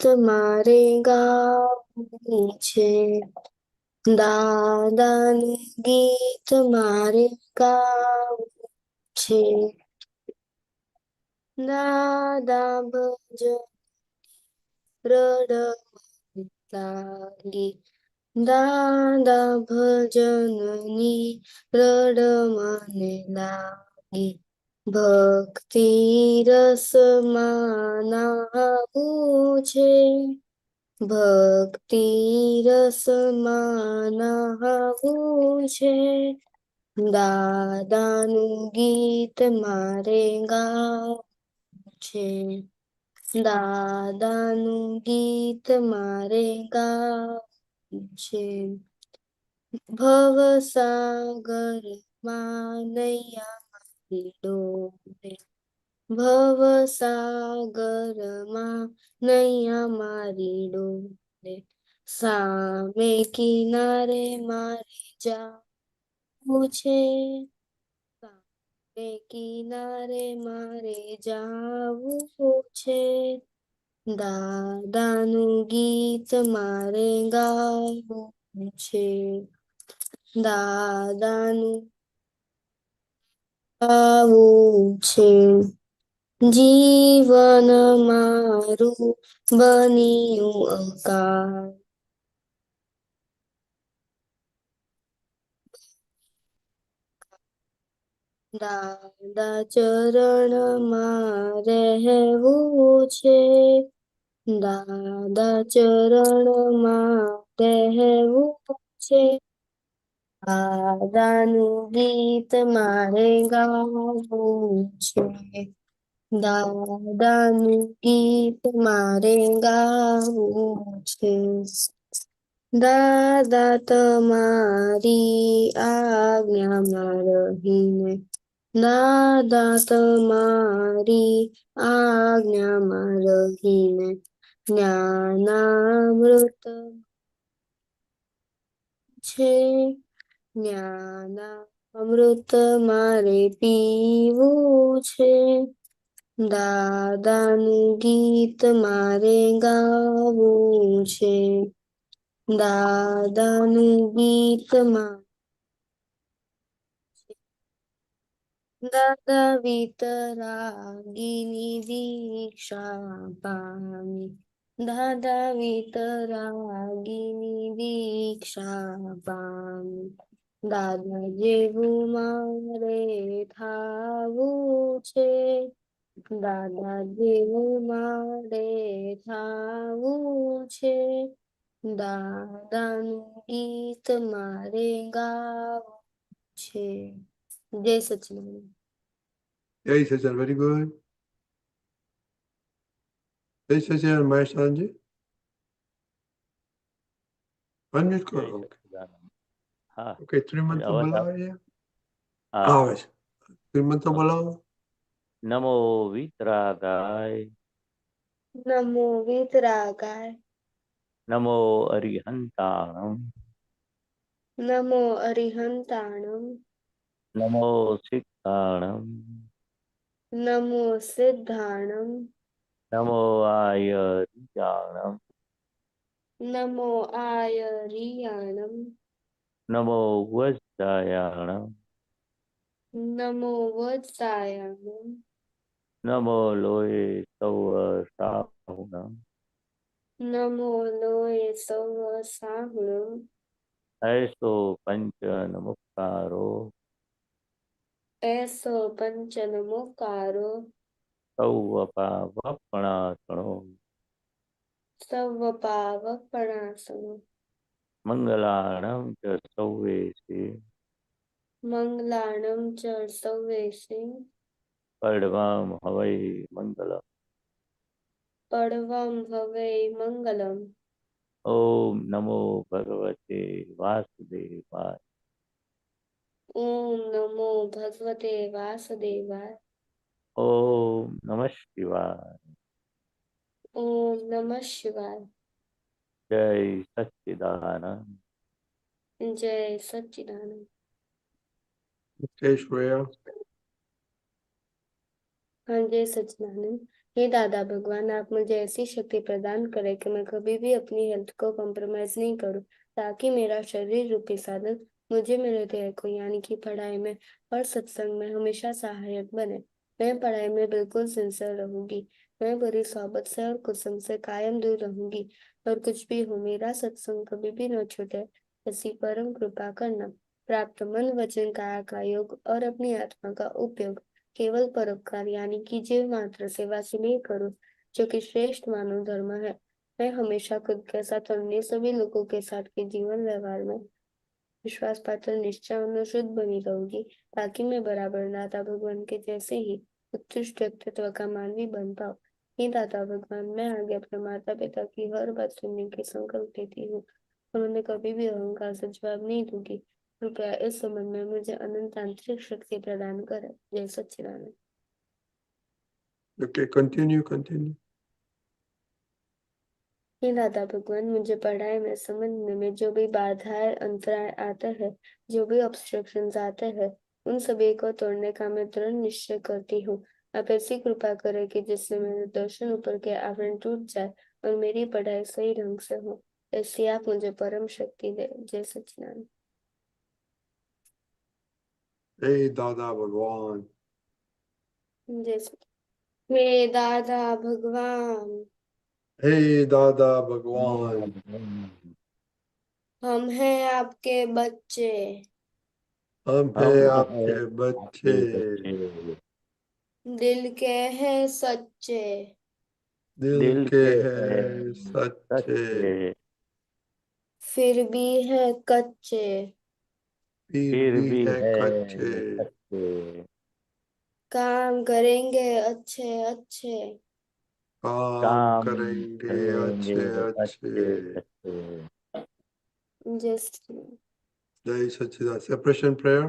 ગીત મારે ગાવું છે. દાદાનું ગીત મારે ગાવું છે. દાદા ભજન રડવા લાગી. દાદા ભજનની રડ મને લાગી. ભક્તિ રસમાં નાહવું છે. ભક્તિ રસમાં નાહવું છે. દાદાનું ગીત મારે ગાવું છે. દાદાનું ગીત મારે ગાવું છે. ભવસાગરમાં નૈયા મારી ડોલે. ભવસાગરમાં નૈયા મારી ડોલે. સામે કિનારે મારે જાવું છે. સામે કિનારે મારે જાવું છે. દાદાનું ગીત મારે ગાવું છે. દાદાનું ગાવું છે. જીવન મારું બન્યું અકાળ. દાદા ચરણમાં રહેવું છે. દાદા ચરણમાં રહેવું છે. દાદાનું ગીત મારે ગાવું છે. દાદાનું ગીત મારે ગાવું છે. દાદા તમારી આજ્ઞામાં રહીને. દાદા તમારી આજ્ઞામાં રહીને. જ્ઞાનામૃત છે. જ્ઞાનામૃત મારે પીવું છે. દાદાનું ગીત મારે ગાવું છે. દાદાનું ગીત દાદા વિતરાગીની દીક્ષા પામી. દાદા વિતરાગીની દીક્ષા પામી. દાદા જેવું મારે થાવું છે. દાદા જેવું મારે થાવું છે. દાદાનું ગીત મારે ગાવું છે. જય સચિદાનંદ. જય સચિદાનંદ. Very good. જય સચિદાનંદ મહેશજી. અનમ્યુટ કરો. ઓકે, ત્રિમંત્ર બોલાવે છે. આવે છે. ત્રિમંત્ર બોલાવો. નમો વિતરાગાય. નમો વિતરાગાય. નમો અરિહંતાણમ. નમો અરિહંતાણમ. નમો સિદ્ધાણમ. નમો સિદ્ધાણમ. નમો આયરિયાણમ. નમો આયરિયાણમ. નમો વજ્રાયાણમ. નમો વત્સાયાણમ. નમો લોય સૌ સાહુણમ. નમો લોય સૌ સાહુણમ. એસો પંચ નમસ્કારો. એસો પંચ નમોકારો. સૌ વપણાસણો. સૌ પાવપણાસનો. મંગલાણમ ચ સૌવેશે. મંગલાણમ ચ સૌવેશે. પડવામ હવૈ મંગલમ. પડવમ હવૈ મંગલમ. ઓમ નમો ભગવતે વાસુદેવાય. ઓમ નમો ભગવતે વાસુદેવાય. ઓમ નમઃ શિવાય. ઓમ નમઃ શિવાય. જય સચ્ચિદાનંદ. જય સચ્ચિદાનંદ. જય શ્રેયા. હા, જય સચ્ચિદાનંદ. हे दादा भगवान, आप मुझे ऐसी शक्ति प्रदान करें कि मैं कभी भी अपनी हेल्थ को कॉम्प्रोमाइज नहीं करूं, ताकि मेरा शरीर रूपी साधन मुझे मेरे ध्येय को यानी कि पढ़ाई में और सत्संग में हमेशा सहायक बने। मैं पढ़ाई में बिल्कुल सिंसियर रहूंगी। मैं बुरी सोबत से और कुसंग से कायम दूर रहूंगी। और कुछ भी हो, मेरा सत्संग कभी भी न छूटे, ऐसी परम कृपा करना। प्राप्त मन वचन काया का योग और अपनी आत्मा का उपयोग केवल परोपकार यानी कि जीव मात्र सेवा से नहीं करूं, जो कि श्रेष्ठ मानव धर्म है। मैं हमेशा खुद के साथ और अन्य सभी लोगों के साथ के जीवन व्यवहार में विश्वास पात्र, निश्चय और शुद्ध बनी रहूंगी, ताकि मैं बराबर दाता भगवान के जैसे ही उत्कृष्ट व्यक्तित्व का मानवी बन पाऊं। हे दाता भगवान, मैं आगे अपने माता पिता की हर बात सुनने की संकल्प लेती हूँ और उन्हें कभी भी अहंकार से जवाब नहीं दूंगी। कृपया इस संबंध में मुझे अनंत आंतरिक शक्ति प्रदान करें। जय सच्चिदानंद। Okay, continue. हे दादा भगवान, मुझे पढ़ाई में समझने में जो भी बाधाएं अंतराय आते हैं, जो भी ऑब्स्ट्रक्शंस आते हैं, उन सभी को तोड़ने का मैं दृढ़ निश्चय करती हूँ। आप ऐसी कृपा करें कि जिससे मेरे दर्शन ऊपर के आवरण टूट जाए और मेरी पढ़ाई सही ढंग से हो। ऐसी आप मुझे परम शक्ति दे। जय सच्चिदानंद। Hey दादा भगवान। जय सच्चिदानंद। हे दादा भगवान, हे दादा भगवान। हम हैं आपके बच्चे, हम हम हैं हैं आपके बच्चे, आपके बच्चे, दिल के हैं सच्चे, दिल दिल के के हैं हैं सच्चे, सच्चे, फिर भी है कच्चे। फिर फिर भी भी है है कच्चे। सच्चे, काम करेंगे अच्छे अच्छे, काम काम करेंगे करेंगे अच्छे अच्छे। अच्छे अच्छे। जैसे जय सच्चिदानंद। Separation prayer.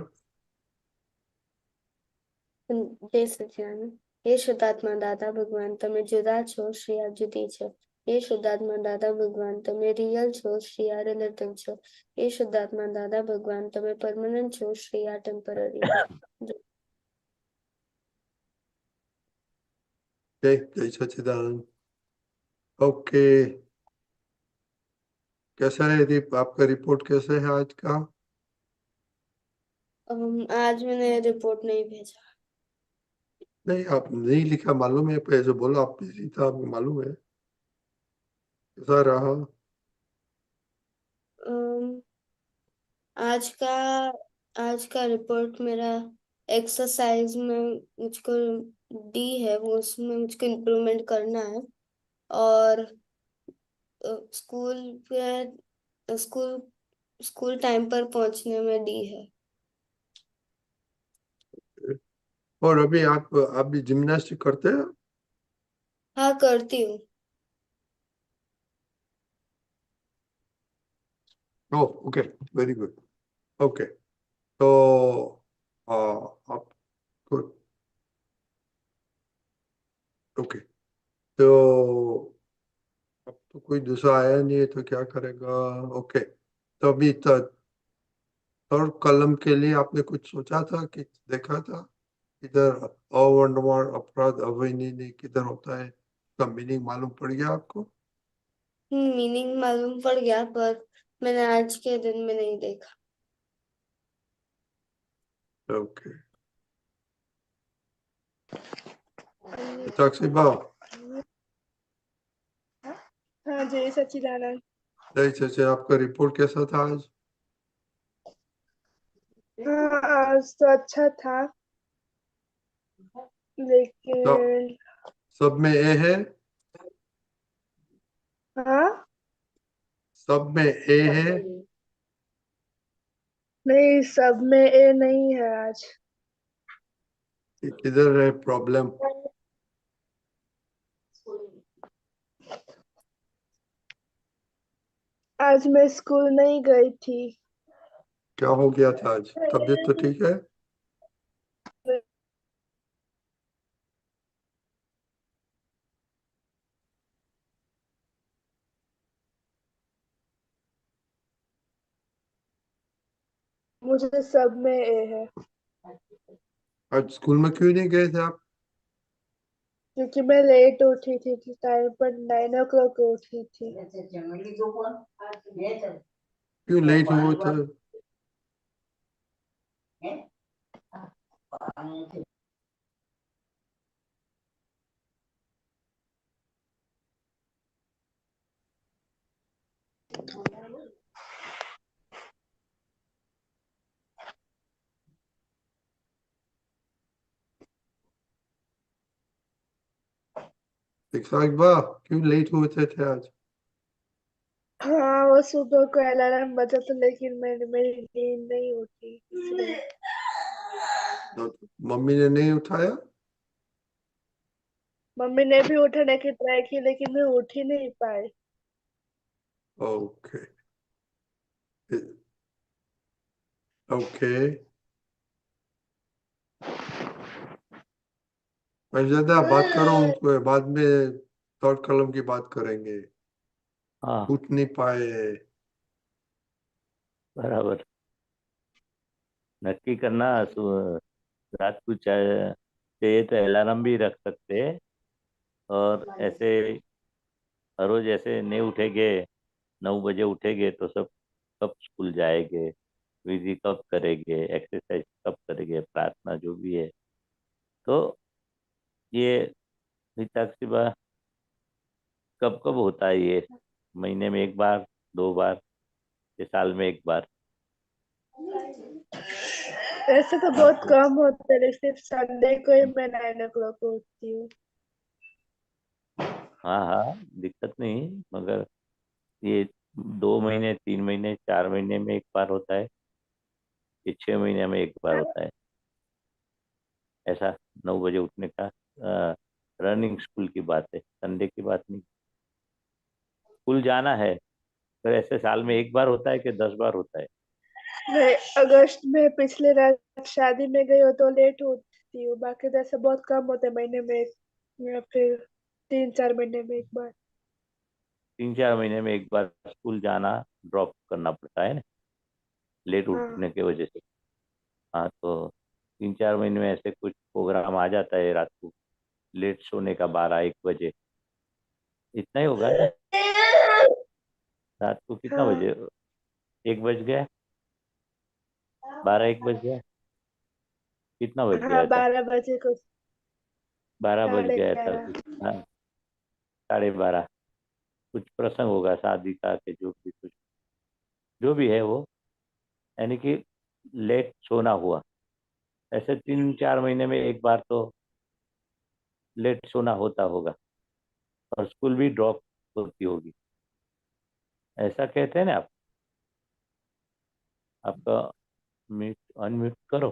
જય સચિદાનંદ। हे શુદ્ધાત્મા દાદા ભગવાન, તમે જુદા છો, શ્રેયા જુદી છે। हे શુદ્ધાત્મા દાદા ભગવાન, તમે રિયલ છો, શ્રેયા રિલેટિવ છો। हे શુદ્ધાત્મા દાદા ભગવાન, તમે પરમનન્ટ છો, શ્રેયા ટેમ્પરરી છે। जय सच्चिदानंद। ओके, कैसा है आपका रिपोर्ट कैसे है आज का? आज मैंने रिपोर्ट नहीं भेजा। नहीं, आप नहीं लिखा मालूम है, ऐसे बोला आप बिजी था, आपको मालूम है। कैसा रहा? अम, आज का आज का रिपोर्ट मेरा एक्सरसाइज में मुझको डी है, वो उसमें मुझको इम्प्रूवमेंट करना है। और स्कूल पे स्कूल स्कूल टाइम पर पहुंचने में डी है। और अभी आप भी जिम्नास्टिक करते हैं? हाँ, करती हूँ। ओह, ओके, वेरी गुड। ओके, तो आप गुड। ओके, तो अब तो कोई दूसरा आया नहीं है तो क्या करेगा? ओके, तो अभी थर्ड कॉलम के लिए आपने कुछ सोचा था कि देखा था इधर अवर्णमाण अपराध अवैनिधि किधर होता है, उसका मीनिंग मालूम पड़ गया आपको? मीनिंग मालूम पड़ गया, पर मैंने आज के दिन में नहीं देखा। ओके, साक्षी भाव। हाँ, जय सच्चिदानंद। जय चाचा, आपका रिपोर्ट कैसा था आज? हाँ, आज तो अच्छा था, सब लेकिन सब में ए है? हाँ, सब में ए है? नहीं, सब में ए नहीं है आज। कि किधर है प्रॉब्लम? आज मैं स्कूल नहीं गई थी। क्या हो गया था आज? तबीयत तो ठीक है? मुझे सब में ए है, आज स्कूल में क्यों नहीं गए थे आप? क्योंकि मैं लेट उठी थी टाइम पर 9 o'clock उठी थी। क्यों लेट हुए थे? 6 क्यों लेट हुए थे आज? हाँ, वो सुबह को अलार्म बजा था लेकिन मेरी नींद नहीं उठी इसलिए। तो मम्मी ने नहीं उठाया? मम्मी ने भी उठाने की ट्राई की लेकिन मैं उठ ही नहीं पाई। Okay okay. मैं ज्यादा बात करो उनको, बाद में थर्ड कॉलम की बात करेंगे। हाँ उठ नहीं पाए। बराबर। नक्की करना रात को चाहिए तो अलार्म भी रख सकते हैं। और ऐसे हर रोज ऐसे नहीं उठेंगे, 9 बजे उठेंगे तो सब कब स्कूल जाएंगे, विधि कब करेंगे, एक्सरसाइज कब करेंगे, प्रार्थना जो भी है। तो ये हिताक सी बात कब कब होता है ये? महीने में एक बार, 2 बार, या साल में एक बार? ऐसे तो बहुत आपको कम होते हैं, सिर्फ संडे को ही मैं 9 o'clock को उठती हूँ। हाँ हाँ, दिक्कत नहीं, मगर ये 2 महीने, 3 महीने, 4 महीने में एक बार होता है, ये 6 महीने में एक बार होता है ऐसा 9 बजे उठने का। रनिंग स्कूल की बात है, संडे की बात नहीं। स्कूल जाना है पर ऐसे साल में एक बार होता है कि 10 बार होता है? मैं अगस्त में पिछले रात शादी में गई हो तो लेट उठती हूँ, बाकी तो ऐसे बहुत कम होते हैं, महीने में या फिर 3-4 महीने में एक बार। 3-4 महीने में एक बार स्कूल जाना, ड्रॉप करना पड़ता है ना, लेट हाँ उठने की वजह से। हाँ, तो 3-4 महीने में ऐसे कुछ प्रोग्राम आ जाता है रात को लेट सोने का, 12-1 बजे, इतना ही होगा ना? रात को कितना हाँ बजे, 1 बज गया, 12-1 बज गया, कितना बज हाँ, गया था? 12 बजे को। 12 बज गया था। 11:30। हाँ, 12:30। कुछ प्रसंग होगा शादी का कि जो भी कुछ जो भी है वो, यानी कि लेट सोना हुआ। ऐसे 3-4 महीने में एक बार तो लेट सोना होता होगा, और स्कूल भी ड्रॉप होती होगी, ऐसा कहते हैं ना आप? आपका म्यूट अनम्यूट करो।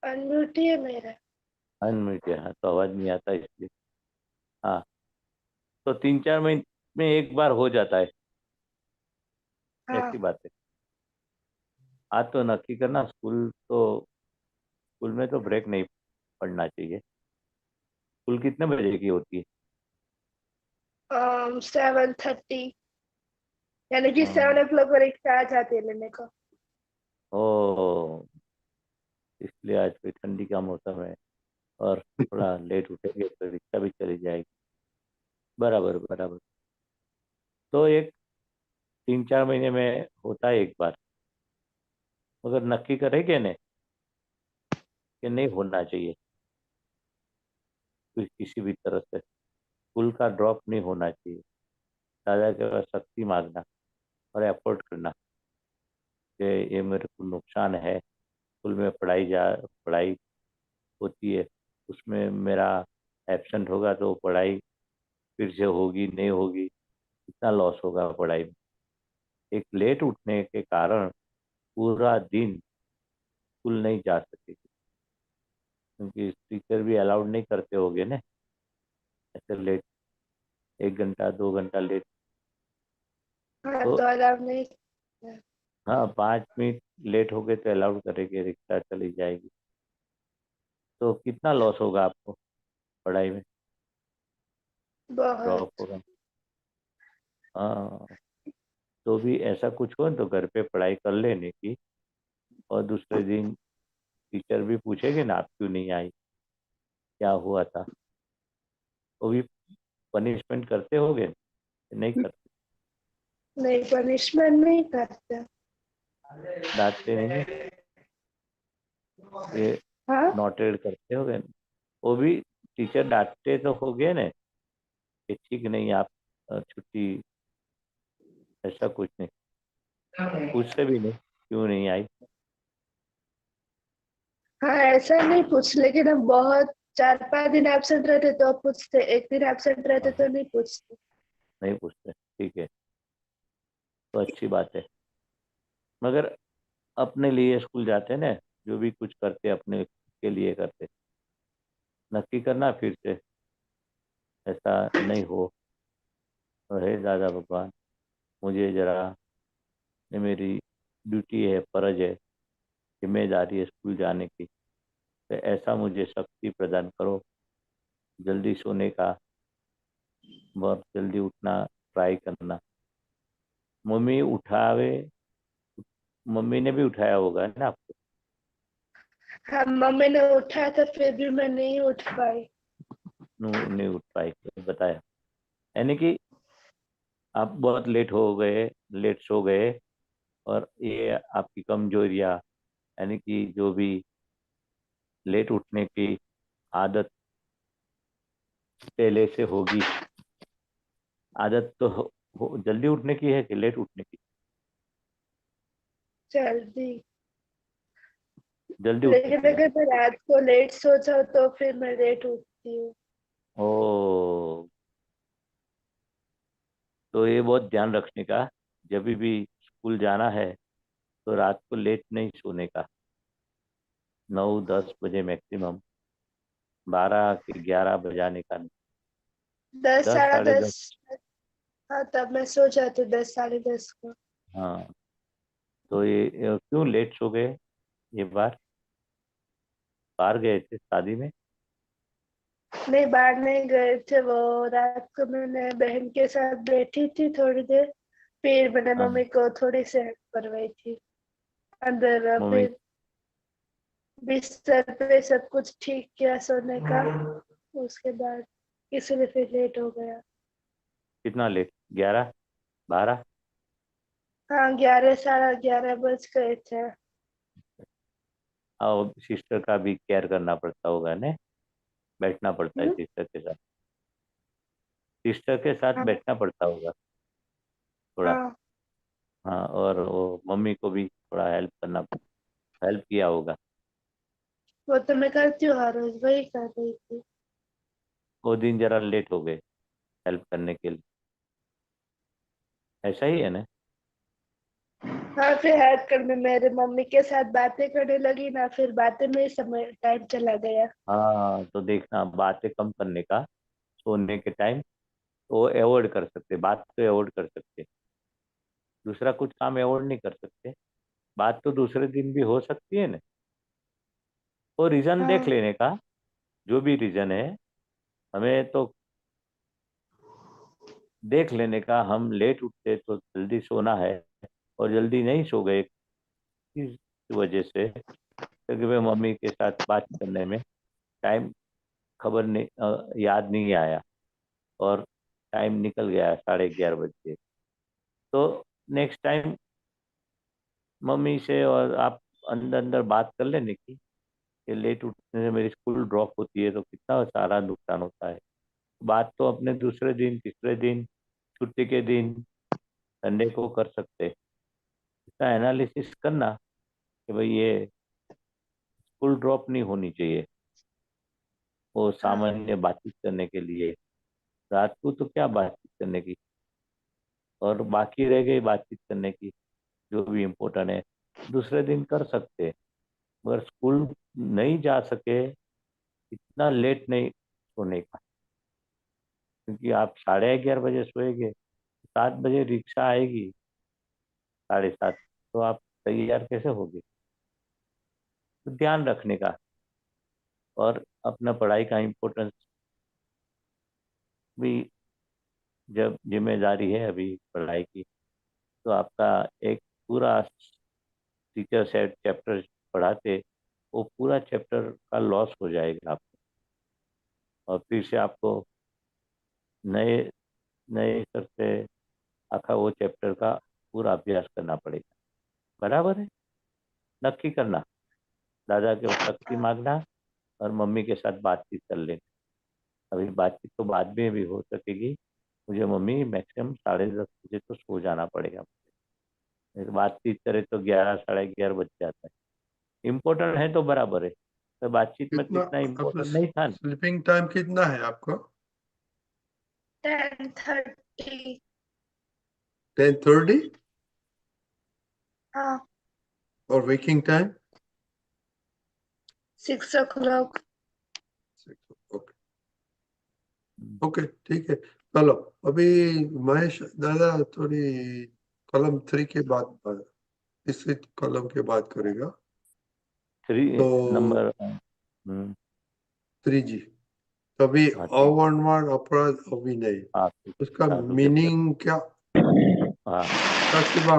अनम्यूट ही है मेरा। अनम्यूट है, हाँ, तो आवाज नहीं आता इसलिए। हाँ, तो 3-4 महीने में एक बार हो जाता है, ऐसी हाँ, बात है। आज तो नक्की करना, स्कूल में तो ब्रेक नहीं पड़ना चाहिए। स्कूल कितने बजे की होती है? 7:30, यानी कि हाँ, 7 o'clock पर रिक्शा आ जाती है लेने को। ओ, इसलिए आज कोई ठंडी का मौसम है और थोड़ा लेट उठेंगे तो रिक्शा भी चली जाएगी। बराबर बराबर। तो एक 3-4 महीने में होता है एक बार, मगर नक्की करेंगे ने कि नहीं होना चाहिए, किसी भी तरह से स्कूल का ड्रॉप नहीं होना चाहिए। दादा के पास शक्ति मांगना और एफोर्ड करना कि ये मेरे को नुकसान है, स्कूल में पढ़ाई होती है, उसमें मेरा एब्सेंट होगा तो पढ़ाई फिर से होगी नहीं होगी, कितना लॉस होगा पढ़ाई में। एक लेट उठने के कारण पूरा दिन स्कूल नहीं जा सकेगी, क्योंकि टीचर भी अलाउड नहीं करते होगे ना ऐसे लेट, 1 घंटा 2 घंटा लेट। हाँ, तो तो अलाउ नहीं। हाँ, 5 मिनट लेट हो गए तो अलाउड करेंगे, रिक्शा चली जाएगी, तो कितना लॉस होगा आपको पढ़ाई में, ड्रॉप बहुत। होगा। हाँ, तो भी ऐसा कुछ हो तो घर पे पढ़ाई कर लेने की, और दूसरे दिन टीचर भी पूछेंगे ना आप क्यों नहीं आई, क्या हुआ था, वो भी पनिशमेंट करते होगे कि नहीं करते? नहीं, पनिशमेंट नहीं करते। डांटते नहीं, ये हाँ नोटेड करते होगे? वो भी टीचर डांटते तो होगे ना कि ठीक नहीं आप छुट्टी, ऐसा कुछ नहीं, पूछते भी नहीं क्यों नहीं आई? हाँ, ऐसा नहीं पूछ, लेकिन हम बहुत 4-5 दिन एब्सेंट रहते तो पूछते, एक दिन एब्सेंट रहते हाँ, तो नहीं पूछते। नहीं पूछते, ठीक है, तो अच्छी बात है। मगर अपने लिए स्कूल जाते ना, जो भी कुछ करते अपने के लिए करते, नक्की करना फिर से ऐसा नहीं हो। और हे दादा भगवान, मुझे जरा, ये मेरी ड्यूटी है, फर्ज है, जिम्मेदारी है स्कूल जाने की, तो ऐसा मुझे शक्ति प्रदान करो, जल्दी सोने का, बहुत जल्दी उठना ट्राई करना। मम्मी उठावे, मम्मी ने भी उठाया होगा ना आपको? हाँ, मम्मी ने उठाया था, फिर भी मैं नहीं उठ पाई। नहीं उठ पाई, तो बताया, यानी कि आप बहुत लेट हो गए, लेट सो गए, और ये आपकी कमजोरियाँ, यानी कि जो भी लेट उठने की आदत पहले से होगी, आदत तो जल्दी उठने की है कि लेट उठने की? जल्दी। जल्दी उठने लेकिन की है। अगर मैं रात को लेट सो जाऊँ तो फिर मैं लेट उठती हूँ। ओ, तो ये बहुत ध्यान रखने का, जब भी स्कूल जाना है तो रात को लेट नहीं सोने का, 9-10 बजे मैक्सिमम, 12 के 11 बजाने का नहीं। 10, 10, साढ़े साढ़े 10। 10। हाँ, तब मैं सो जाती हूँ 10, साढ़े 10 को। हाँ, तो ये क्यों लेट सो गए ये बार? बाहर गए थे शादी में? नहीं, बाहर नहीं गए थे वो। रात को मैंने बहन के साथ बैठी थी थोड़ी देर, फिर मैंने हाँ, मम्मी को थोड़ी सी हेल्प करवाई थी अंदर। मम्मी, फिर बिस्तर पे सब कुछ ठीक किया सोने का, उसके बाद इसलिए फिर लेट हो गया। कितना लेट, 11, 12? हाँ, 11, साढ़े 11 बज गए थे। और सिस्टर का भी केयर करना पड़ता होगा ने, बैठना पड़ता है हम्म। सिस्टर के साथ, सिस्टर के साथ हाँ। बैठना पड़ता होगा थोड़ा। हाँ, हाँ, और वो मम्मी को भी थोड़ा हेल्प करना, हेल्प किया होगा। वो तो मैं करती हूँ हर रोज, वही कर रही थी। वो दिन जरा लेट हो गए हेल्प करने के लिए, ऐसा ही है ना? हाँ, फिर हेल्प करने मेरे मम्मी के साथ बातें करने लगी ना, फिर बातें में ही समय टाइम चला गया। हाँ, तो देखना, बातें कम करने का सोने के टाइम, वो अवॉइड कर सकते, बात तो अवॉइड कर सकते, दूसरा कुछ काम अवॉइड नहीं कर सकते, बात तो दूसरे दिन भी हो सकती है ना। वो रीज़न देख हाँ। लेने का, जो भी रीज़न है, हमें तो देख लेने का, हम लेट उठते तो जल्दी सोना है, और जल्दी नहीं सो गए इस वजह से, क्योंकि मैं मम्मी के साथ बात करने में टाइम खबर नहीं, याद नहीं आया, और टाइम निकल गया 11:30 बजे। तो नेक्स्ट टाइम मम्मी से और आप अंदर अंदर बात कर लेने की कि लेट उठने से मेरी स्कूल ड्रॉप होती है तो कितना सारा नुकसान होता है। बात तो अपने दूसरे दिन, तीसरे दिन, छुट्टी के दिन, संडे को कर सकते, इसका एनालिसिस करना कि भाई ये स्कूल ड्रॉप नहीं होनी चाहिए, वो हाँ। सामान्य बातचीत करने के लिए, रात को तो क्या बातचीत करने की, और बाकी रह गई बातचीत करने की जो भी इम्पोर्टेंट है, दूसरे दिन कर सकते हैं। मगर स्कूल नहीं जा सके, इतना लेट नहीं सोने का, क्योंकि आप 11:30 बजे सोएंगे, 7 बजे रिक्शा आएगी, 7:30, तो आप तैयार कैसे होगे? तो ध्यान रखने का, और अपना पढ़ाई का इम्पोर्टेंस भी, जब जिम्मेदारी है अभी पढ़ाई की, तो आपका एक पूरा टीचर सेट चैप्टर पढ़ाते, वो पूरा चैप्टर का लॉस हो जाएगा आपको, और फिर से आपको नए नए सर से आखा वो चैप्टर का पूरा अभ्यास करना पड़ेगा। बराबर है? नक्की करना, दादा के शक्ति मांगना और मम्मी के साथ बातचीत कर लेना। अभी बातचीत तो बाद में भी हो सकेगी। मुझे मम्मी मैक्सिमम 10:30 बजे तो सो जाना पड़ेगा। बातचीत करे तो 11 11:30 बज जाता है। इम्पोर्टेंट है तो बराबर है, तो बातचीत में तो कितना इतना आपका इम्पोर्टेंट नहीं था ना। स्लीपिंग टाइम कितना है आपका? 10:30। 10:30 हाँ, और waking time? 6 o'clock। Okay okay, ठीक है। चलो, अभी महेश दादा थोड़ी कॉलम 3 के बाद, तीसरी कॉलम के बाद करेगा। 3 तो नंबर। 3G, तभी हाँ, ठीक। अवर्णवाद अपराध अभिनय, हाँ, ठीक। उसका साधु के मीनिंग क्या? हाँ, शिवा,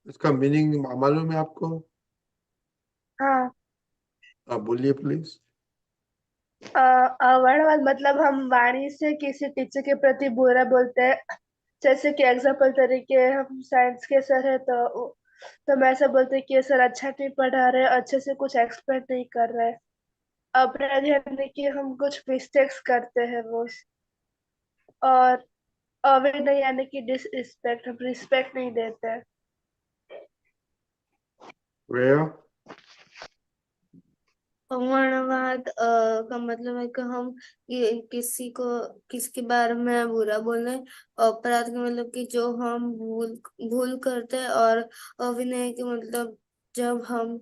इसका मीनिंग मालूम है आपको? हाँ, आप बोलिए प्लीज। अवर्णवाद मतलब हम वाणी से किसी टीचर के प्रति बुरा बोलते हैं। जैसे कि एग्जाम्पल तरीके हम साइंस के सर है तो हम ऐसा बोलते हैं कि ये सर अच्छा नहीं पढ़ा रहे, अच्छे से कुछ एक्सप्लेन नहीं कर रहे। अपराध यानी कि हम कुछ मिस्टेक्स करते हैं वो। और अविनय यानी कि डिसरिस्पेक्ट, हम रिस्पेक्ट नहीं देते हैं। रेया? वर्णवाद का मतलब है कि हम ये किसी को किसी के बारे में बुरा बोले। अपराध का मतलब कि जो हम भूल भूल करते हैं। और अविनय के मतलब जब हम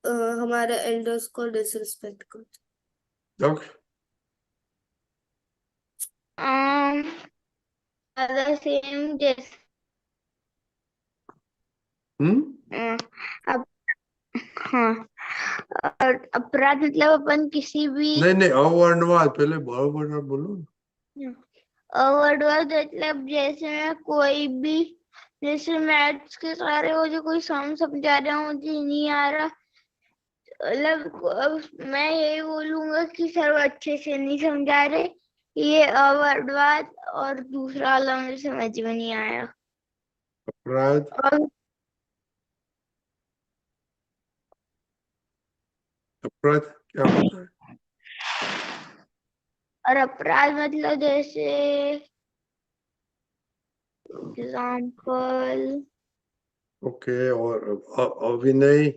अ, हमारे एल्डर्स को डिसरिस्पेक्ट करते दक्ष? um the same जैसे अ, अब हाँ, और अपराध मतलब अपन किसी भी नहीं नहीं, अवर्णवाद पहले बराबर बोलो। वर्ड मतलब जैसे मैं कोई भी, जैसे मैथ्स के सारे वो जो कोई सम समझा रहा हूँ मुझे नहीं आ रहा, मतलब अब मैं यही बोलूंगा कि सर वो अच्छे से नहीं समझा रहे, ये अवर्डवाद। और दूसरा वाला मुझे समझ में नहीं आया। अपराध? और अपराध क्या होता है? अपराध मतलब जैसे एग्जाम्पल, ओके, और अभिनय?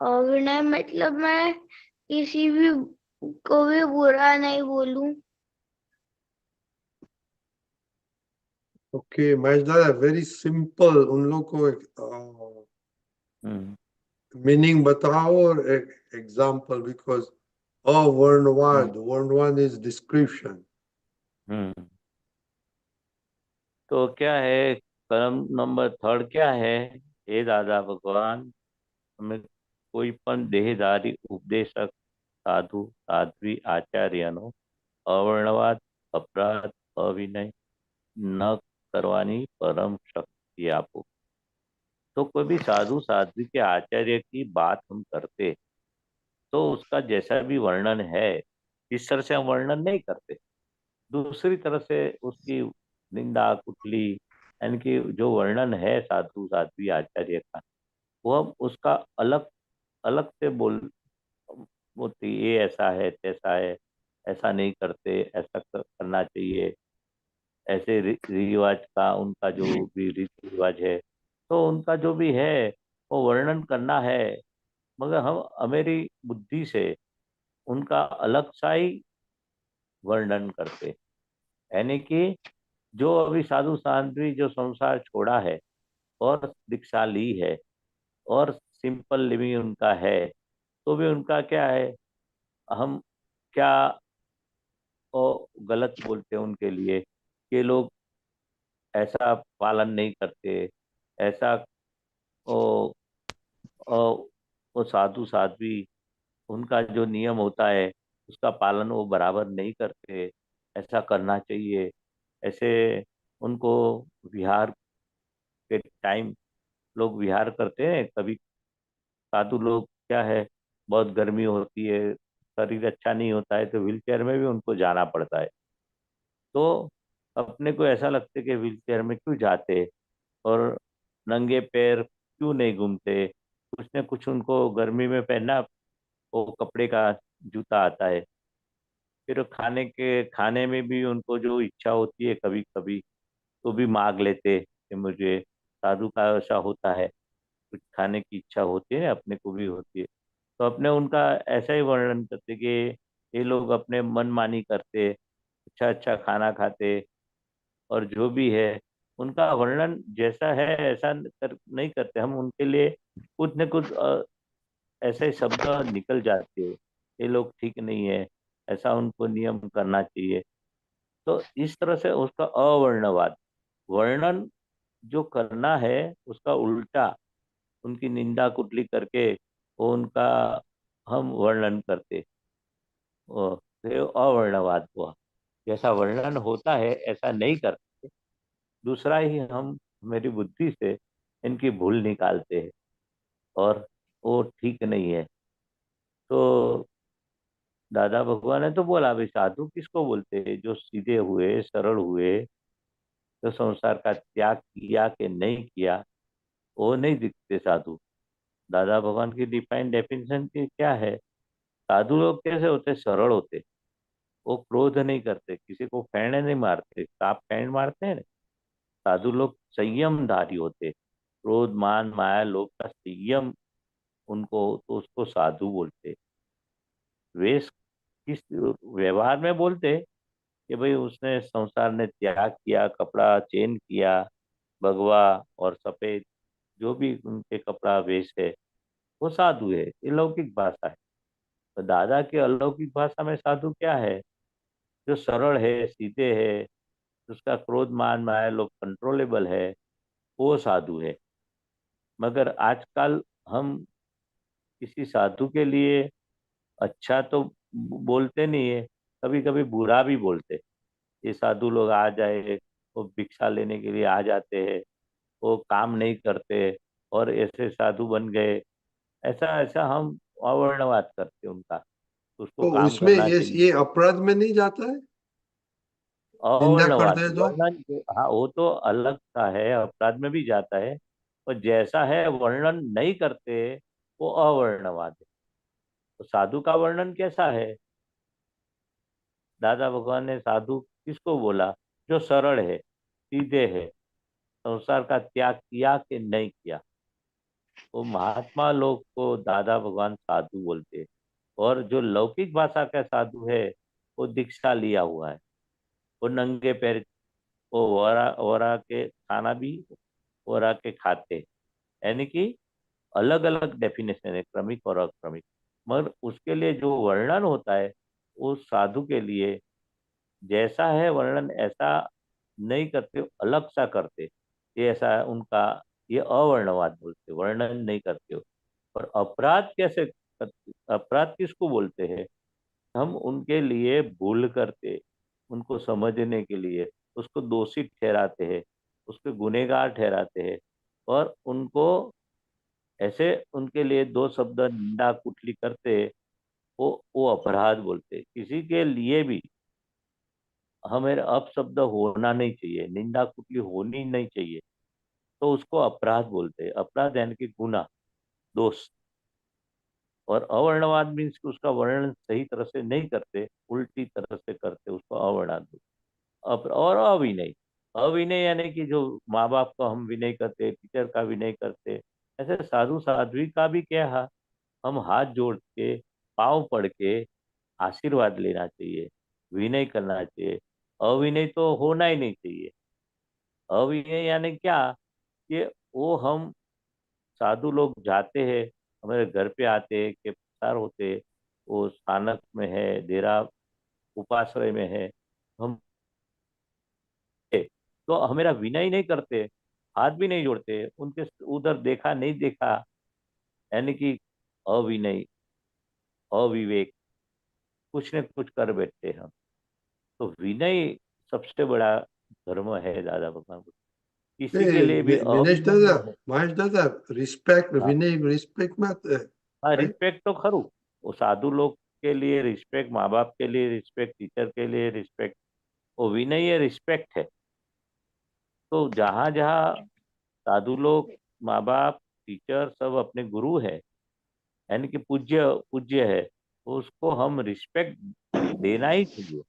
अभिनय मतलब मैं किसी भी को भी बुरा नहीं बोलूं। ओके महेश दादा, वेरी सिंपल, उन लोग को मीनिंग बताओ और एग्जाम्पल, बिकॉज अवर्णवाद, वर्णवाद इज डिस्क्रिप्शन। हम्म। तो क्या है, कलम नंबर 3 क्या है? हे दादा भगवान, हमें कोई पण देहधारी उपदेशक साधु साध्वी आचार्यનો અવર્ણવાદ અપરાધ અવિનય ન કરવાની परम शक्ति आपो। तो कोई भी साधु साध्वी के आचार्य की बात हम करते तो उसका जैसा भी वर्णन है, इस तरह से हम वर्णन नहीं करते। दूसरी तरह से उसकी निंदा कुटली, यानी कि जो वर्णन है साधु साध्वी आचार्य का, वो हम उसका अलग अलग से बोलती, ये ऐसा है तैसा है, ऐसा नहीं करते, ऐसा करना चाहिए, ऐसे रिवाज का उनका जो भी रीति रिवाज है, तो उनका जो भी है वो वर्णन करना है। मगर हम हमारी बुद्धि से उनका अलग सा ही वर्णन करते, यानी कि जो अभी साधु साध्वी जो संसार छोड़ा है और दीक्षा ली है और सिंपल लिविंग उनका है, तो भी उनका क्या है, हम क्या वो गलत बोलते हैं उनके लिए कि लोग ऐसा पालन नहीं करते, ऐसा वो वो साधु साध्वी उनका जो नियम होता है उसका पालन वो बराबर नहीं करते, ऐसा करना चाहिए। ऐसे उनको विहार के टाइम लोग विहार करते हैं, कभी साधु लोग क्या है, बहुत गर्मी होती है, शरीर अच्छा नहीं होता है तो व्हील चेयर में भी उनको जाना पड़ता है। तो अपने को ऐसा लगता है कि व्हील चेयर में क्यों जाते और नंगे पैर क्यों नहीं घूमते, कुछ न कुछ उनको गर्मी में पहनना, वो कपड़े का जूता आता है। फिर खाने में भी उनको जो इच्छा होती है कभी कभी तो भी मांग लेते कि मुझे, साधु का ऐसा होता है, कुछ खाने की इच्छा होती है ना, अपने को भी होती है। तो अपने उनका ऐसा ही वर्णन करते कि ये लोग अपने मनमानी करते, अच्छा अच्छा खाना खाते, और जो भी है उनका वर्णन जैसा है ऐसा नहीं करते हम उनके लिए। कुछ न कुछ ऐसे शब्द निकल जाते हैं, ये लोग ठीक नहीं है, ऐसा उनको नियम करना चाहिए। तो इस तरह से उसका अवर्णवाद, वर्णन जो करना है उसका उल्टा, उनकी निंदा कुटली करके वो उनका हम वर्णन करते, वो ये अवर्णवाद हुआ। जैसा वर्णन होता है ऐसा नहीं करते, दूसरा ही हम मेरी बुद्धि से इनकी भूल निकालते हैं, और वो ठीक नहीं है। तो दादा भगवान ने तो बोला भाई साधु किसको बोलते हैं, जो सीधे हुए सरल हुए, जो संसार का त्याग किया कि नहीं किया, वो नहीं दिखते साधु। दादा भगवान की डिफाइन डेफिनेशन की क्या है, साधु लोग कैसे होते, सरल होते, वो क्रोध नहीं करते, किसी को फैंड नहीं मारते, सांप फैंड मारते हैं ना, साधु लोग संयमधारी होते, क्रोध मान माया लोभ का संयम उनको, तो उसको साधु बोलते। वे किस व्यवहार में बोलते कि भाई उसने संसार ने त्याग किया, कपड़ा चेंज किया, भगवा और सफेद जो भी उनके कपड़ा वेश है, वो साधु है। ये लौकिक भाषा है। तो दादा की अलौकिक भाषा में साधु क्या है, जो सरल है, सीधे है, उसका क्रोध मान माया लोग कंट्रोलेबल है, वो साधु है। मगर आजकल हम किसी साधु के लिए अच्छा तो बोलते नहीं है, कभी कभी बुरा भी बोलते। ये साधु लोग आ जाए, वो भिक्षा लेने के लिए आ जाते हैं, वो काम नहीं करते और ऐसे साधु बन गए, ऐसा ऐसा हम अवर्णवाद करते उनका, उसको तो काम उसमें करना चाहिए। ये अपराध में नहीं जाता है, निंदा करते अवर्णवाद हैं तो? वर्णन हाँ वो तो अलग सा है, अपराध में भी जाता है, और जैसा है वर्णन नहीं करते वो अवर्णवाद है। तो साधु का वर्णन कैसा है, दादा भगवान ने साधु किसको बोला, जो सरल है, सीधे है, संसार का त्याग किया कि नहीं किया, वो महात्मा लोग को दादा भगवान साधु बोलते हैं। और जो लौकिक भाषा का साधु है वो दीक्षा लिया हुआ है, वो नंगे पैर, वो वरा वरा के खाना भी वरा के खाते, यानी कि अलग अलग डेफिनेशन है, क्रमिक और अक्रमिक। मगर उसके लिए जो वर्णन होता है वो साधु के लिए जैसा है वर्णन ऐसा नहीं करते, अलग सा करते, ये ऐसा उनका, ये अवर्णवाद बोलते, वर्णन नहीं करते हो। और अपराध कैसे करते, अपराध किसको बोलते हैं, हम उनके लिए भूल करते, उनको समझने के लिए उसको दोषी ठहराते हैं, उसको गुनहगार ठहराते हैं, और उनको ऐसे उनके लिए दो शब्द निंदा कुटली करते, वो अपराध बोलते। किसी के लिए भी हमें अपशब्द होना नहीं चाहिए, निंदा कुटली होनी नहीं चाहिए, तो उसको अपराध बोलते हैं। अपराध यानी कि गुनाह, दोष। और अवर्णवाद मीन्स कि उसका वर्णन सही तरह से नहीं करते, उल्टी तरह से करते, उसको अवर्णवाद बोलते। और अविनय, अविनय यानी कि जो माँ बाप का हम विनय करते, टीचर का विनय करते, ऐसे साधु साध्वी का भी क्या है, हम हाथ जोड़ के पाँव पड़ के आशीर्वाद लेना चाहिए, विनय करना चाहिए। अविनय तो होना ही नहीं चाहिए। अविनय यानी क्या, कि वो हम साधु लोग जाते हैं, हमारे घर पे आते हैं कि प्रसार होते, वो स्थानक में है, डेरा उपाश्रय में है, हम तो हमेरा विनय नहीं करते, हाथ भी नहीं जोड़ते, उनके उधर देखा नहीं देखा, यानी कि अविनय, अविवेक, कुछ न कुछ कर बैठते हैं हम। तो विनय सबसे बड़ा धर्म है दादा भगवान को, किसी के लिए भी विनेश अविनय दादा, नहीं है। महेश दादा, रिस्पेक्ट, हाँ विनय रिस्पेक्ट में आता है, हाँ, right? रिस्पेक्ट तो खरू, वो साधु लोग के लिए रिस्पेक्ट, माँ बाप के लिए रिस्पेक्ट, टीचर के लिए रिस्पेक्ट, वो विनय ये रिस्पेक्ट है। तो जहाँ जहाँ साधु लोग, माँ बाप, टीचर सब अपने गुरु है, यानी कि पूज्य पूज्य है, तो उसको हम रिस्पेक्ट देना ही चाहिए।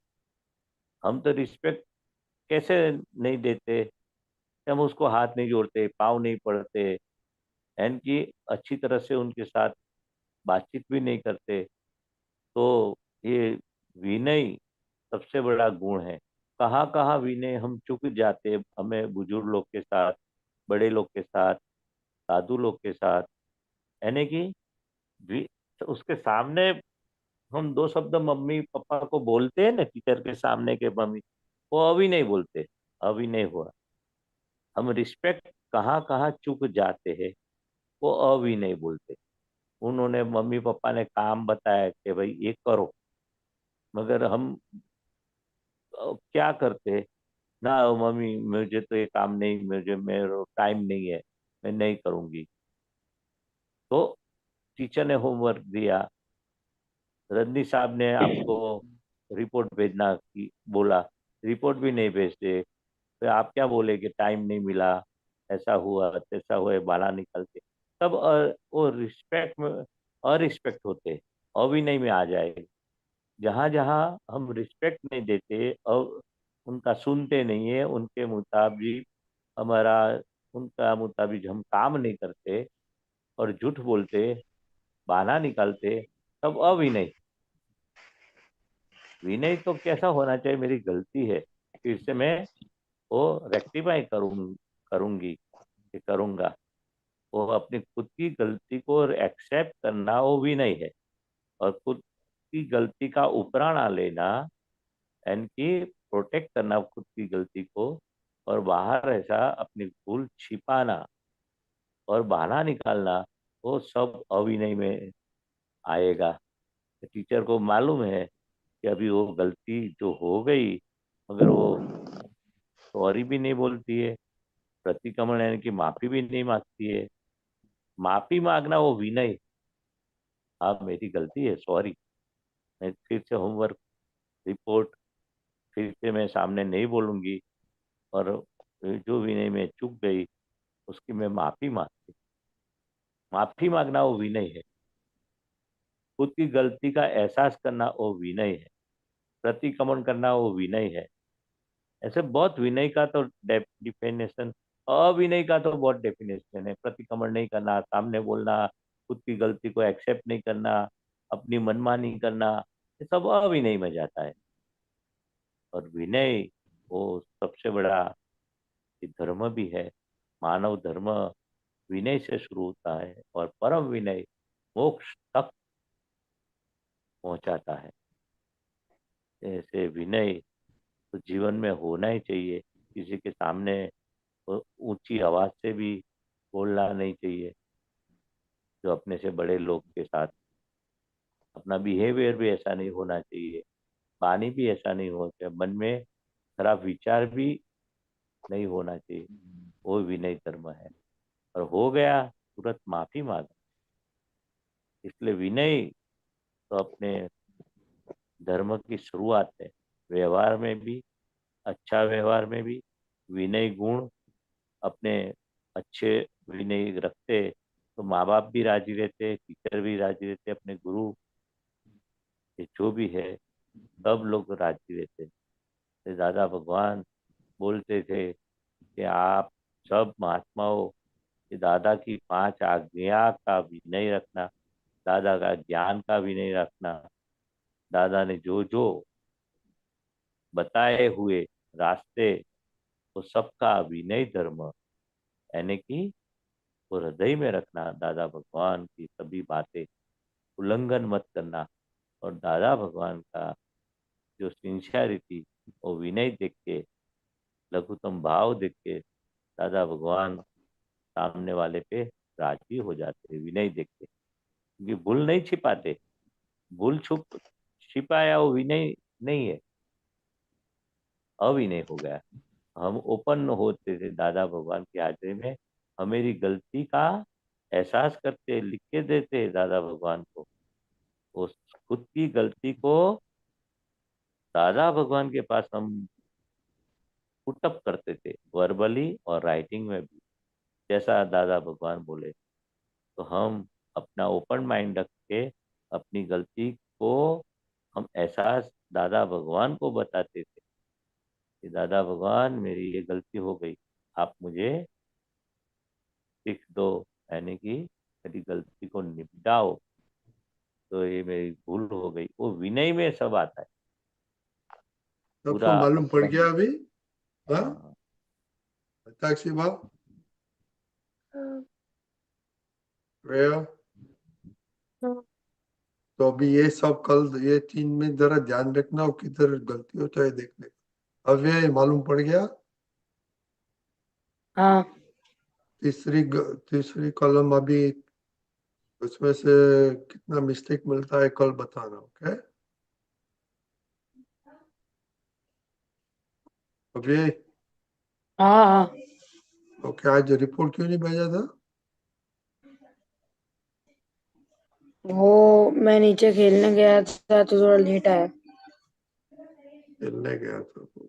हम तो रिस्पेक्ट कैसे नहीं देते, हम उसको हाथ नहीं जोड़ते, पाँव नहीं पड़ते, यानी कि अच्छी तरह से उनके साथ बातचीत भी नहीं करते। तो ये विनय सबसे बड़ा गुण है। कहाँ कहाँ विनय हम चूक जाते, हमें बुजुर्ग लोग के साथ, बड़े लोग के साथ, साधु लोग के साथ, यानी कि तो उसके सामने हम दो शब्द मम्मी पापा को बोलते हैं ना, टीचर के सामने के मम्मी, वो अभी नहीं बोलते, अभी नहीं हुआ। हम रिस्पेक्ट कहाँ कहाँ चूक जाते हैं, वो अभी नहीं बोलते। उन्होंने मम्मी पापा ने काम बताया कि भाई ये करो, मगर हम क्या करते ना, मम्मी मुझे तो ये काम नहीं, मुझे मेरा टाइम नहीं है, मैं नहीं करूंगी। तो टीचर ने होमवर्क दिया, रजनी साहब ने आपको रिपोर्ट भेजना की बोला, रिपोर्ट भी नहीं भेजते, फिर आप क्या बोले कि टाइम नहीं मिला, ऐसा हुआ तैसा हुआ, बाला निकलते। तब वो रिस्पेक्ट में अरिस्पेक्ट होते, अविनय में आ जाए। जहाँ जहाँ हम रिस्पेक्ट नहीं देते और उनका सुनते नहीं है, उनके मुताबिक हमारा, उनका मुताबिक हम काम नहीं करते और झूठ बोलते, बहाना निकालते, तब अविनय। विनय तो कैसा होना चाहिए, मेरी गलती है, फिर से मैं वो रेक्टिफाई करूंगी कि करूंगा। वो अपनी खुद की गलती को एक्सेप्ट करना वो विनय है। और खुद की गलती का उपराणा लेना, यानी कि प्रोटेक्ट करना खुद की गलती को, और बाहर ऐसा अपनी भूल छिपाना और बहाना निकालना, वो सब अविनय में आएगा। टीचर को मालूम है कि अभी वो गलती जो हो गई, मगर वो सॉरी भी नहीं बोलती है, प्रतिक्रमण यानी कि माफी भी नहीं मांगती है। माफी मांगना वो विनय है। हाँ मेरी गलती है, सॉरी, मैं फिर से होमवर्क रिपोर्ट फिर से मैं सामने नहीं बोलूंगी, और जो विनय में चूक गई उसकी मैं माफी मांगती। माफी मांगना वो विनय है। खुद की गलती का एहसास करना वो विनय है। प्रतिक्रमण करना वो विनय है। ऐसे बहुत विनय का तो डिफिनेशन, अविनय का तो बहुत डेफिनेशन है। प्रतिक्रमण नहीं करना, सामने बोलना, खुद की गलती को एक्सेप्ट नहीं करना, अपनी मनमानी करना, ये सब अविनय में जाता है। और विनय वो सबसे बड़ा धर्म भी है। मानव धर्म विनय से शुरू होता है और परम विनय मोक्ष तक पहुंचाता है। ऐसे विनय तो जीवन में होना ही चाहिए। किसी के सामने ऊंची आवाज से भी बोलना नहीं चाहिए। जो अपने से बड़े लोग के साथ, अपना बिहेवियर भी ऐसा नहीं होना चाहिए, वाणी भी ऐसा नहीं होना चाहिए, मन में खराब विचार भी नहीं होना चाहिए। वो विनय धर्म है। और हो गया तुरंत माफी मांगा। इसलिए विनय तो अपने धर्म की शुरुआत है। व्यवहार में भी, अच्छा व्यवहार में भी विनय गुण अपने अच्छे विनय रखते, तो माँ बाप भी राजी रहते, टीचर भी राजी रहते, अपने गुरु ये जो भी है सब लोग राजी रहते। तो दादा भगवान बोलते थे कि आप सब महात्माओं, कि दादा की 5 आज्ञा का विनय रखना, दादा का ज्ञान का विनय रखना, दादा ने जो जो बताए हुए रास्ते, वो सबका विनय धर्म, यानी कि वो हृदय में रखना, दादा भगवान की सभी बातें उल्लंघन मत करना। और दादा भगवान का जो सिंसियरिटी, वो विनय देख के, लघुतम भाव देख के दादा भगवान सामने वाले पे राजी हो जाते, विनय देख के। क्योंकि भूल नहीं छिपाते, भूल छुप छिपाया वो विनय नहीं है, अविनय हो गया। हम ओपन होते थे दादा भगवान की हाजिरी में, हमारी गलती का एहसास करते, लिख के देते दादा भगवान को, उस खुद की गलती को दादा भगवान के पास हम पुटअप करते थे, वर्बली और राइटिंग में भी, जैसा दादा भगवान बोले। तो हम अपना ओपन माइंड रख के अपनी गलती को हम एहसास दादा भगवान को बताते थे कि दादा भगवान मेरी ये गलती हो गई, आप मुझे सीख दो, यानी कि मेरी गलती को निपटाओ। तो ये मेरी भूल हो गई, वो विनय में सब आता है सबको पूरा मालूम पड़ अपन। गया अभी? हाँ, हाँ, साक्षी बाब, हाँ, श्रेया, हाँ, तो अभी ये सब कल ये 3 में जरा ध्यान रखना और किधर गलती हो चाहे देखने का। अब ये मालूम पड़ गया? हाँ तीसरी कॉलम अभी, उसमें से कितना मिस्टेक मिलता है कल बताना। ओके, अभी हाँ हाँ। ओके। आज रिपोर्ट क्यों नहीं भेजा था? वो मैं नीचे खेलने गया था तो थोड़ा लेट आया। खेलने गया था तो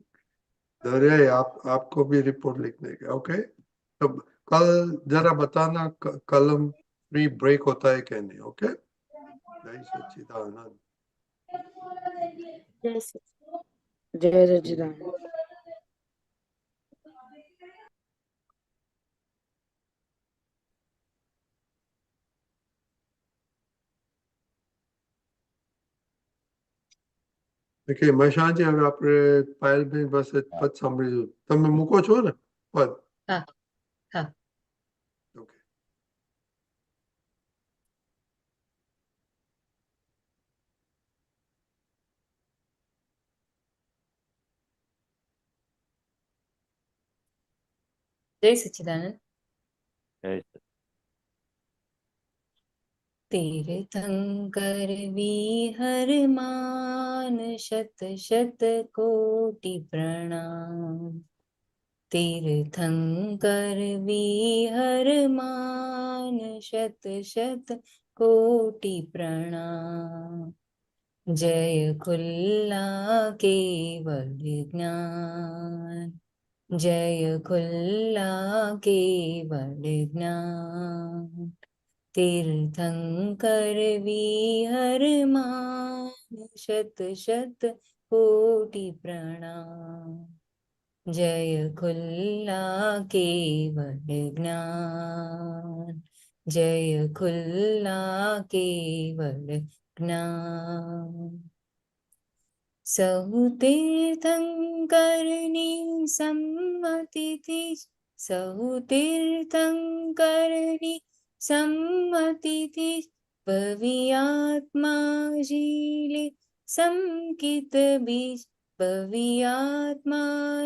धैर्य, आपको भी रिपोर्ट लिखने का। ओके, तो कल जरा बताना कलम फ्री ब्रेक होता है क्या नहीं। ओके, जय सच्चिदानंद। जैसे जय सच्चिदानंद। ઓકે, મહેશાજી, હવે આપણે પાયલબેન પાસે પદ સાંભળીશું. તમે મૂકો છો ને પદ? હા હા. ઓકે. जय सच्चिदानंद. जय तीर्थंकर विहर मान शत शत कोटि प्रणाम. तीर्थंकर विहर मान शत शत कोटि प्रणाम. जय खुल्ला केवल ज्ञान. जय खुल्ला केवल ज्ञान. तीर्थंकर विहर मान शत शत कोटि प्रणाम. जय खुल्ला केवल ज्ञान. जय खुल्ला केवल ज्ञान. सहु तीर्थंकरनी सम्मति थी. सहु तीर्थंकरनी सम्मति थी. भवियात्मा जीले संकित बीज. भवियात्मा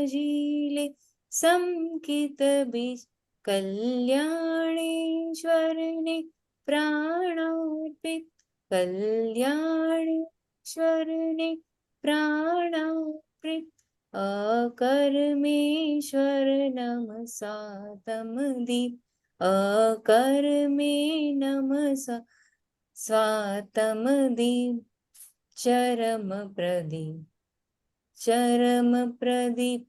जीले संकित बीज. कल्याणेश्वर ने प्राणार्पित. कल्याणेश्वर ने प्राणार्पित. अकर्मेश्वर नम सातम दीप. अकर्मे नम स्वातम दीप. चरम प्रदीप. चरम प्रदीप.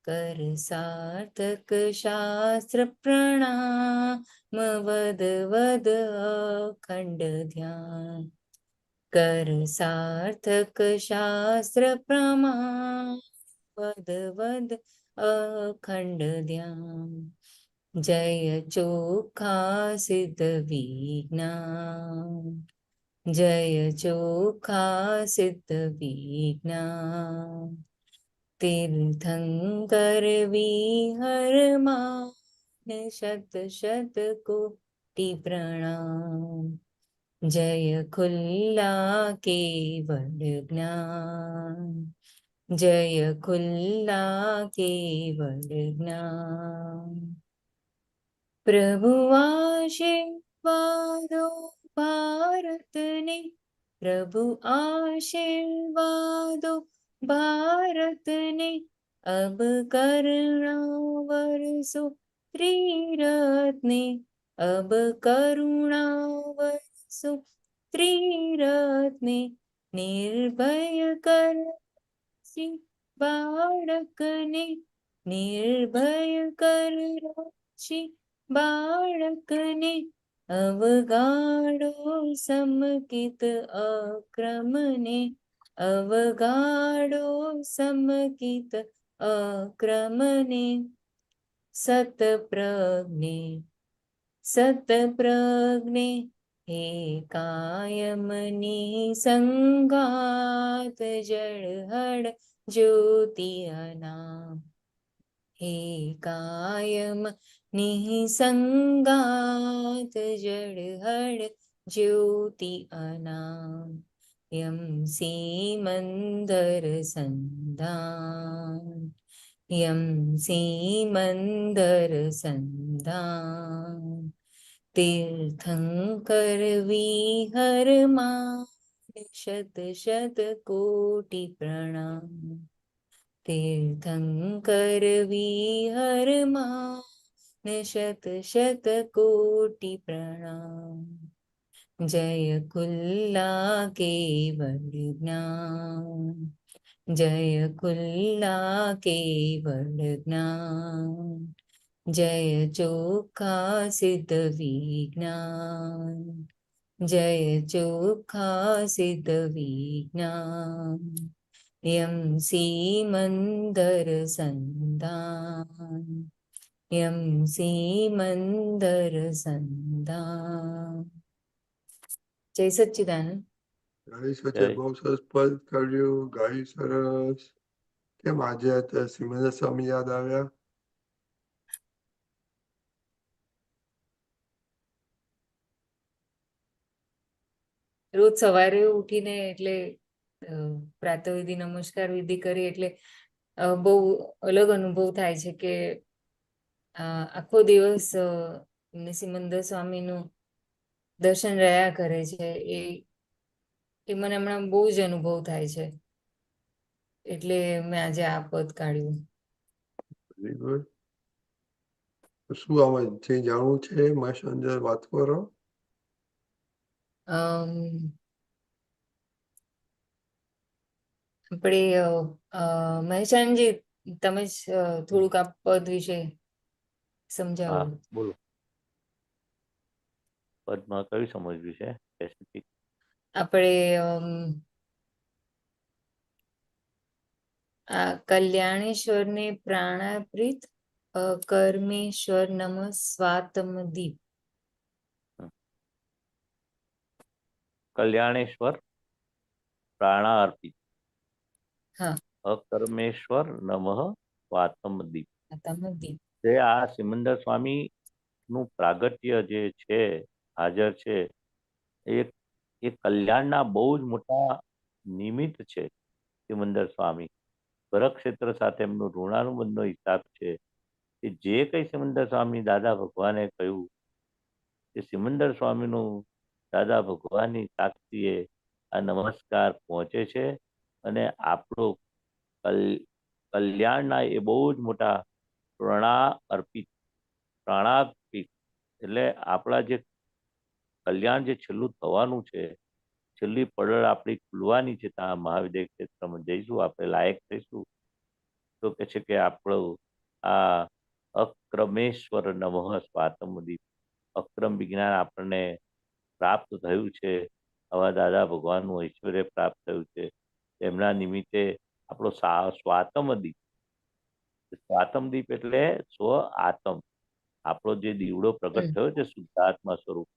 कर सार्थक शास्त्र प्रणाम. वद वद अखंड ध्यान. कर सार्थक शास्त्र प्रमाण. वद वद अखंड ध्यान. जय चोखा सिद्ध विज्ञान. जय चोखा सिद्ध विज्ञान. तीर्थंकर विहर मान शत शत कोटि प्रणाम. जय खुल्ला केवल ज्ञान. जय खुल्ला केवल ज्ञान. प्रभु आशीर्वादो भारत ने. प्रभु आशीर्वादो भारत ने. अब करुणा बरसो त्रिरत्ने. अब करुणा बरसो ત્રિરત્ને નિર્ભય કરશી બાળકને નિર્ભય કરશી બાળકને અવગાડો સમકિત અક્રમને અવગાડો સમકિત અક્રમને સતપ્રજ્ઞે હે કાયમની સંગાત જળહળ જ્યોતિ અનામ હે કાયમ નિસંગાત જળહળ જ્યોતિ અનામ યમ સીમંદર સંધાન યમ સીમંદર સંધાન તીર્થંકર વિહરમાન શત શત કોટિ પ્રણામ તીર્થંકર વિહરમાન શત શત કોટિ પ્રણામ જય ખુલ્લા કેવળ જ્ઞાન જય ખુલ્લા કેવળ જ્ઞાન જય ચોખા સિદ્ધ વિજ્ઞાન જય ચોખા સિદ્ધ વિજ્ઞાન યમ સીમંદર સંધાન યમ સીમંદર સંધાન જય સચ્ચિદાનંદ ગાઈ સચે બહુ સરસ પદ કર્યું, ગાઈ સરસ. કેમ આજે અત્યારે સિમંદર સ્વામી યાદ આવ્યા? રોજ સવારે ઉઠીને એટલે પ્રાતઃવિધિ નમસ્કાર વિધિ કરી એટલે બહુ અલગ અનુભવ થાય છે કે આખો દિવસ સિમંદર સ્વામીનું દર્શન રહ્યા કરે છે એ મને હમણાં બહુ જ અનુભવ થાય છે એટલે મેં આજે આ પદ કાઢ્યું. Very good. શું આમાં જે જાણવું છે મારી અંદર વાત કરો. આપણે મહેશાનજી તમે જ થોડુંક આ પદ વિશે સમજાવો. બોલો, પદમાં કયું સમજવું છે સ્પેસિફિક? આપણે આ કલ્યાણેશ્વરને પ્રાણાપ્રીત કર્મેશ્વર નમ સ્વાતમદીપ. કલ્યાણેશ્વર પ્રાણાર્પિત હા અકર્મેશ્વર નમઃ સ્વાતમદીપ. સ્વાતમદીપ જે આ સિમંદર સ્વામી નું પ્રાગટ્ય જે છે હાજર છે એ કલ્યાણના બહુ જ મોટા નિમિત્ત છે. સિમંદર સ્વામી ભરતક્ષેત્ર સાથે એમનો ઋણાનુબંધનો હિસાબ છે કે જે કઈ સિમંદર સ્વામી દાદા ભગવાને કહ્યું કે સિમંદર સ્વામીનું દાદા ભગવાનની સાક્ષીએ આ નમસ્કાર પહોંચે છે અને આપણો કલ્યાણના એ બહુ જ મોટા પ્રાણાર્પિત એટલે આપણા જે કલ્યાણ જે છેલ્લું થવાનું છે, છેલ્લી પડળ આપણી ખુલવાની છે, ત્યાં મહાવિદ્ય ક્ષેત્રમાં જઈશું, આપણે લાયક થઈશું તો કે છે કે આપણું આ અક્રમેશ્વર નમઃ સ્વાતમદીપ અક્રમ વિજ્ઞાન આપણને પ્રાપ્ત થયું છે. આવા દાદા ભગવાનનું ઐશ્વર્ય પ્રાપ્ત થયું છે. એમના નિમિત્તે આપણો સ્વાતમદીપ એટલે સ્વ આત્મ આપણો જે દીવડો પ્રગટ થયો છે શુદ્ધાત્મા સ્વરૂપ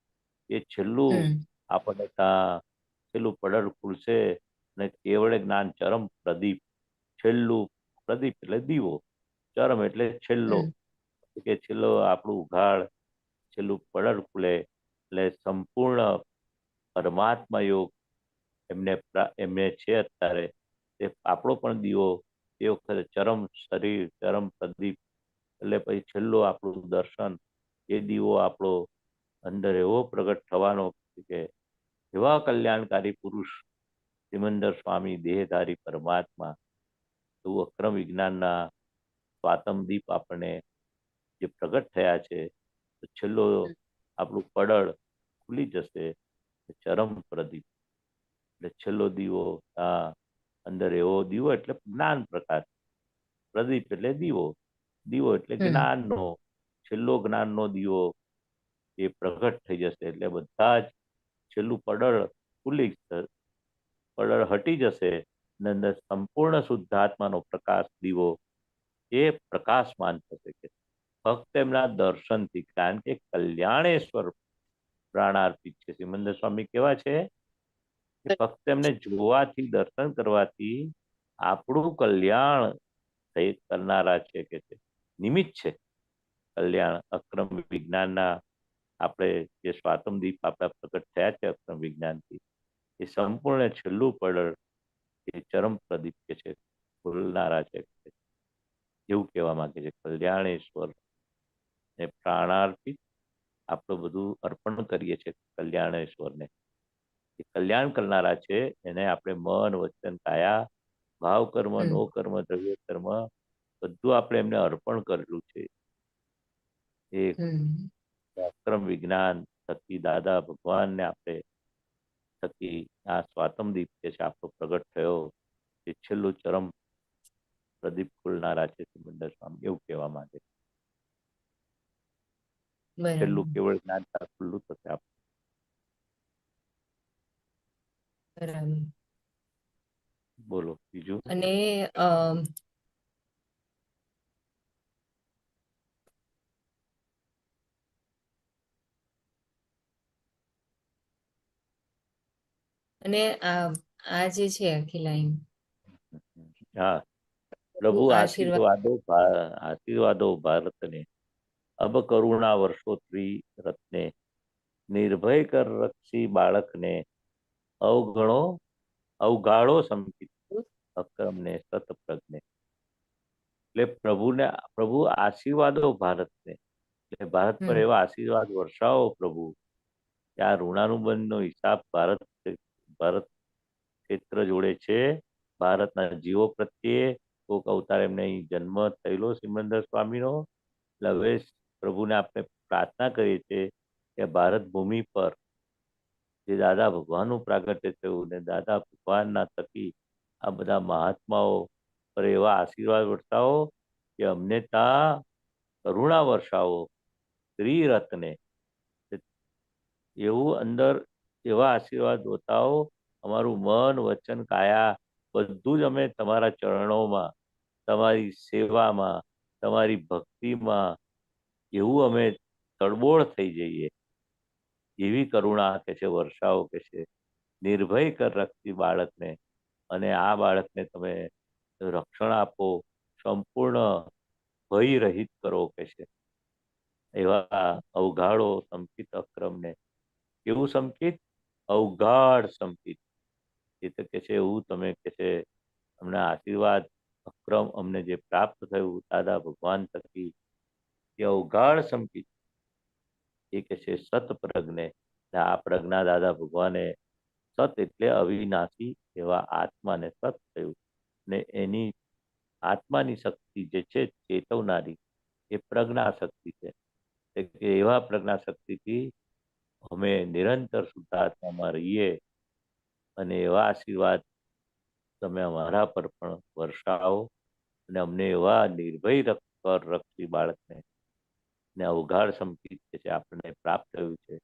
એ છેલ્લું આપણને ત્યાં છેલ્લું પડળ ખુલશે અને કેવળ જ્ઞાન ચરમ પ્રદીપ છેલ્લું પ્રદીપ એટલે દીવો ચરમ એટલે છેલ્લો કે છેલ્લો આપણું ઉઘાડ છેલ્લું પડળ ખુલે એટલે સંપૂર્ણ પરમાત્મા યોગ એમને છે અત્યારે તે આપણો પણ દીવો એ વખતે ચરમ શરીર ચરમ પ્રદીપ એટલે પછી છેલ્લું આપણું દર્શન એ દીવો આપણો અંદર એવો પ્રગટ થવાનો કે એવા કલ્યાણકારી પુરુષ સિમંદર સ્વામી દેહધારી પરમાત્મા એવું અક્રમ વિજ્ઞાનના સ્વાતમદીપ આપણને જે પ્રગટ થયા છે તો છેલ્લો આપણું પડળ ખુલી જશે ચરમ પ્રદીપ એટલે છેલ્લો દીવો. અંદર એવો દીવો એટલે જ્ઞાન પ્રકાશ, પ્રદીપ એટલે દીવો, દીવો એટલે જ્ઞાનનો છેલ્લો જ્ઞાનનો દીવો એ પ્રગટ થઈ જશે એટલે બધા જ છેલ્લું પડળ ખુલી પડળ હટી જશે અને અંદર સંપૂર્ણ શુદ્ધાત્માનો પ્રકાશ દીવો એ પ્રકાશમાન થશે કે ફક્ત એમના દર્શનથી. કારણ કે કલ્યાણેશ્વર પ્રાણાર્પિત છે. સિમંદર સ્વામી કેવા છે કે ફક્ત એમને જોવાથી, દર્શન કરવાથી આપણું કલ્યાણ કરનારા છે કે છે, નિમિત્ત છે કલ્યાણ. અક્રમ વિજ્ઞાનના આપણે જે સ્વાતંદીપ આપણા પ્રગટ થયા છે અક્રમ વિજ્ઞાનથી, એ સંપૂર્ણ છેલ્લું પડળ એ ચરમ પ્રદીપ કે છે ખોલનારા છે એવું કહેવા માંગે છે. કલ્યાણેશ્વર ને પ્રાણાર્પિત આપણું બધું અર્પણ કરીએ છીએ કલ્યાણેશ્વરને. એ કલ્યાણ કરનારા છે, એને આપણે મન, વચન, કાયા, ભાવ કર્મ, નો કર્મ, દ્રવ્ય કર્મ બધું આપણે એમને અર્પણ કરેલું છે. એ અક્રમ વિજ્ઞાન થકી દાદા ભગવાનને આપણે થકી આ સ્વાતંદીપ જે છે આપણો પ્રગટ થયો એ છેલ્લું ચરમ પ્રદીપ ખોલનારા છે સિમંદર સ્વામી એવું કહેવા માંગે છે. છેલ્લું કેવળ જ્ઞાન ખુલ્લું થશે આપણું. બરાબર. બોલો બીજું. અને અને આ જે છે આખી લાઈન, હા, પ્રભુ આશીર્વાદો ભારતને, અબ કરુણા વર્ષોત્રી રત્ને, નિર્ભય કર રક્ષી બાળકને, અવગાળો સંકિત અક્રમને સતપ્રજ્ઞે. એટલે પ્રભુ આશીર્વાદો ભારતને, એટલે ભારત પર એવા આશીર્વાદ વર્ષાવો પ્રભુ કે આ ઋણાનુબંધનો હિસાબ ભારત ક્ષેત્ર જોડે છે. ભારતના જીવો પ્રત્યે કોક અવતાર એમને અહીં જન્મ થયેલો સિમંદર સ્વામીનો. એટલે હવે પ્રભુને આપણે પ્રાર્થના કરીએ છીએ કે ભારત ભૂમિ પર જે દાદા ભગવાનનું પ્રાગટ્ય થયું ને દાદા ભગવાનના થકી આ બધા મહાત્માઓ પર એવા આશીર્વાદ વર્ષાવો કે અમને ત્યાં કરુણા વર્ષાવો ત્રિરત્ને, એવું અંદર એવા આશીર્વાદ બતાવો. અમારું મન, વચન, કાયા બધું જ અમે તમારા ચરણોમાં, તમારી સેવામાં, તમારી ભક્તિમાં એવું અમે તડબોળ થઈ જઈએ એવી કરુણા કે છે વર્ષાઓ કે છે. નિર્ભય કર રક્ષી બાળકને, અને આ બાળકને તમે રક્ષણ આપો, સંપૂર્ણ ભય રહિત કરો કે છે. એવા અવગાળો સંકિત અક્રમને. કેવું સંકિત? અવગાઢ સંકિત. એ તો કે છે એવું તમે કે છે અમને આશીર્વાદ અક્રમ અમને જે પ્રાપ્ત થયું દાદા ભગવાન થકી એ અવગાઢ સંકિત એ કે છે સત પ્રજ્ઞે. આ પ્રજ્ઞા દાદા ભગવાને સત એટલે અવિનાશી એવા આત્માને સત થયું ને એની આત્માની શક્તિ જે છે ચેતવનારી એ પ્રજ્ઞા શક્તિ છે. એવા પ્રજ્ઞા શક્તિથી અમે નિરંતર શુદ્ધાત્મામાં રહીએ અને એવા આશીર્વાદ તમે અમારા પર પણ વર્ષાવો અને અમને એવા નિર્ભય રક્ષી બાળકને ને અવગાઢ સંકિત છે આપણને પ્રાપ્ત થયું છે.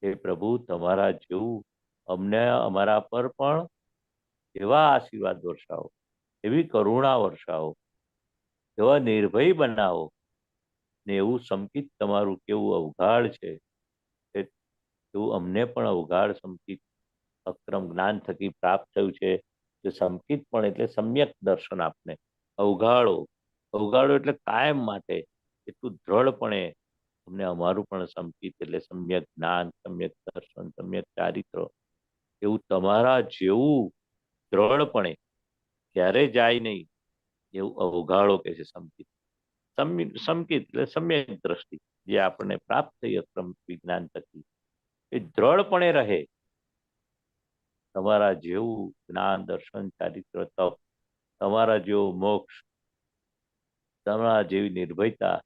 એ પ્રભુ તમારા જેવું અમને અમારા પર પણ એવા આશીર્વાદ વર્ષાવો, એવી કરુણા વર્ષાવો, એવા નિર્ભય બનાવો ને એવું સંકિત તમારું કેવું અવગાઢ છે એવું અમને પણ અવગાઢ સંકિત અક્રમ જ્ઞાન થકી પ્રાપ્ત થયું છે. જે સંકિત પણ એટલે સમ્યક દર્શન આપને અવગાળો એટલે કાયમ માટે એટલું દ્રઢપણે અમને અમારું પણ સંકિત એટલે સમ્યક જ્ઞાન, સમ્યક દર્શન, સમ્યક ચારિત્ર એવું તમારા જેવું દ્રઢપણે ક્યારે જાય નહીં એવું અવગાળો કે છે સંકિત. સંકિત એટલે સમ્યક દ્રષ્ટિ જે આપણને પ્રાપ્ત થઈ અક્રમ વિજ્ઞાન થકી એ દ્રઢપણે રહે. તમારા જેવું જ્ઞાન, દર્શન, ચારિત્ર, તપ, તમારા જેવું મોક્ષ, તમારા જેવી નિર્ભયતા,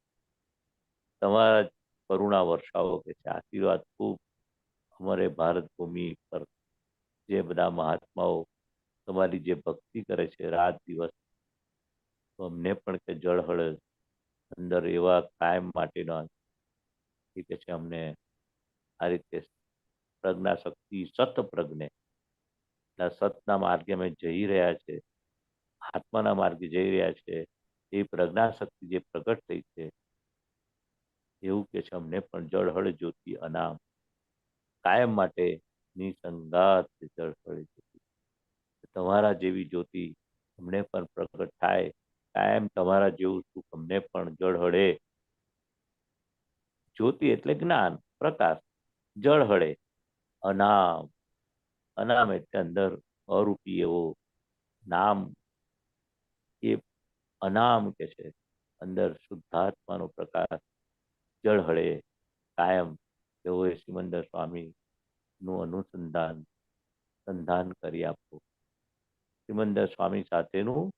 તમારા કરુણા વર્ષાવો કે છે આશીર્વાદ ખૂબ અમારે ભારત ભૂમિ પર જે બધા મહાત્માઓ તમારી જે ભક્તિ કરે છે રાત દિવસ, તો અમને પણ કે જળહળ અંદર એવા કાયમ માટેના કે છે અમને આ રીતે પ્રજ્ઞા શક્તિ સત પ્રજ્ઞે સતના માર્ગે અમે જઈ રહ્યા છે, આત્માના માર્ગે જઈ રહ્યા છે, એ પ્રજ્ઞા શક્તિ જે પ્રગટ થઈ છે એવું કે છે અમને પણ જળહળ જ્યોતિ અનામ કાયમ માટે નિસંગાત જળહળ જ્યોતિ, તમારા જેવી જ્યોતિ અમને પણ પ્રગટ થાય, કાયમ તમારા જેવું સુખ અમને પણ જળહળે. જ્યોતિ એટલે જ્ઞાન પ્રકાશ, જળહળે અનામ, અનામ એટલે અંદર અરૂપી એવો નામ, એ અનામ કે છે અંદર શુદ્ધાત્માનો પ્રકાશ જળહળે કાયમ, એવો એ સિમંદર સ્વામી નું અનુસંધાન સંધાન કરી આપો. સિમંદર સ્વામી સાથેનું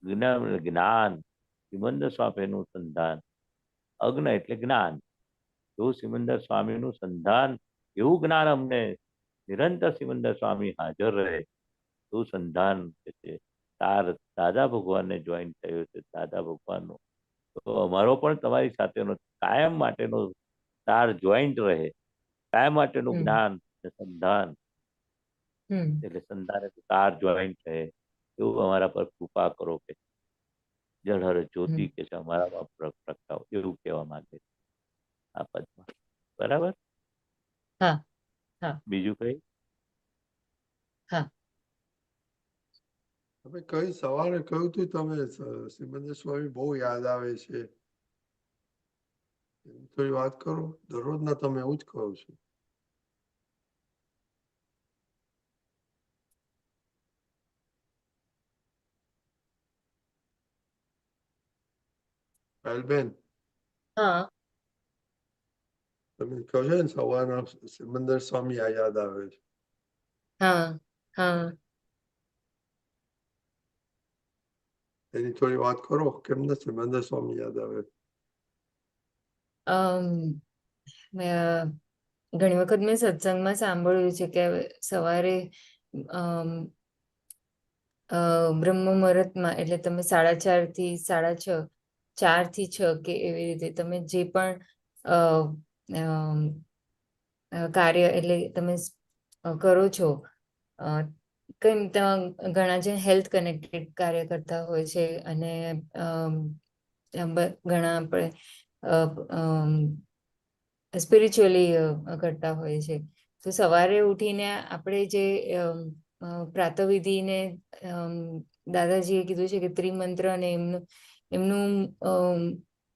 જ્ઞાન, સિમંદર સ્વામીનું સંધાન, અગ્ન એટલે જ્ઞાન, એવું સિમંદર સ્વામીનું સંધાન, એવું જ્ઞાન અમને નિરંતર સિમંદર સ્વામી હાજર રહે એવું સંધાન કે છે. તાર દાદા ભગવાનને જોઈન થયો છે, દાદા ભગવાનનો, તો અમારો પણ તમારી સાથેનો કાયમ માટેનો તાર જોઈન્ટ રહે, કાયમ માટેનું જ્ઞાન સંધાન, એટલે સંધાન એટલે તાર જોઈન્ટ રહે એવું અમારા પર કૃપા કરો કે જળહળ જ્યોતિ કે છે અમારામાં પ્રગટાવો, એવું કહેવા માંગે છે આ પદમાં. બરાબર? હા હા બીજું કઈ? હા. તમે કઈ સવારે કહ્યું હતું તમે સિમંદર સ્વામી બહુ યાદ આવે છે, થોડી વાત કરો. દરરોજના તમે એવું જ કહો છો. પાયલબેન, હા તમે કહો છો ને સવારના સિમંદર સ્વામી યાદ આવે છે, હા હા. એની થોડી વાત કરો. કેમ નથી સિમંદર સ્વામી યાદ આવે? ઘણી વખત મેં સત્સંગમાં સાંભળ્યું છે કે સવારે બ્રહ્મ મુહૂર્તમાં, એટલે તમે 4:30 થી 6:30, 4 થી 6 કે એવી રીતે તમે જે પણ કાર્ય એટલે તમે કરો છો, કેમ ઘણા જે હેલ્થ કનેક્ટેડ કાર્ય કરતા હોય છે, અને ઘણા આપણે સ્પિરિચ્યુઅલી કરતા હોય છે. તો સવારે ઉઠીને આપણે જે પ્રાતઃવિધિને દાદાજીએ કીધું છે કે ત્રિમંત્ર અને એમનું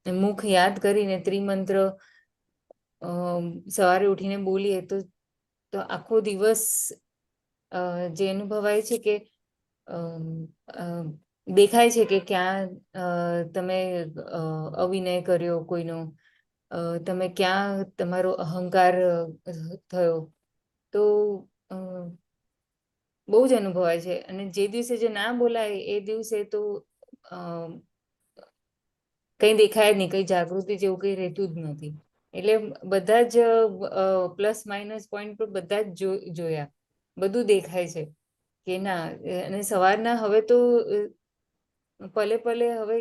મુખ યાદ કરીને ત્રિમંત્ર સવારે ઉઠીને બોલીએ તો આખો દિવસ જે અનુભવાય છે કે દેખાય છે કે ક્યાં તમે અવિનય કર્યો કોઈનો, તમે ક્યાં તમારો અહંકાર થયો, તો બહુ જ અનુભવાય છે. અને જે દિવસે જે ના બોલાય એ દિવસે તો કઈ દેખાય જ નહીં, કઈ જાગૃતિ જેવું કઈ રહેતું જ નથી. એટલે બધા જ પ્લસ માઇનસ પોઈન્ટ પર બધા જ જોયા, બધું દેખાય છે કે ના. અને સવારના હવે તો પલે પલે હવે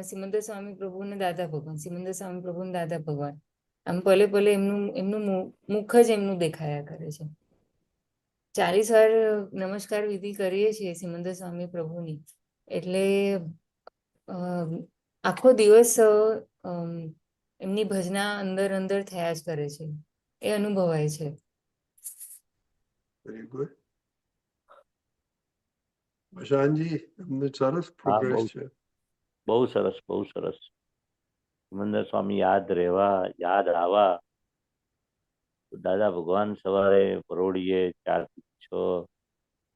સિમંદર સ્વામી પ્રભુ ને દાદા ભગવાન, સિમંદર સ્વામી પ્રભુ ને દાદા ભગવાન, આમ પલે પલે એમનું મુખ જ એમનું દેખાયા કરે છે. 40 વાર નમસ્કાર વિધિ કરીએ છીએ સિમંદર સ્વામી પ્રભુની, એટલે આખો દિવસ એમની ભજના અંદર અંદર થયા જ કરે છે, એ અનુભવાય છે. Very good. મશાનજી, એમને સરસ હા, પ્રોગ્રેસ છે. બહુ સરસ, બહુ સરસ. સિમંદર સ્વામી યાદ રહેવા, યાદ આવા, તો દાદા ભગવાન સવારે પરોઢીએ 4 થી 6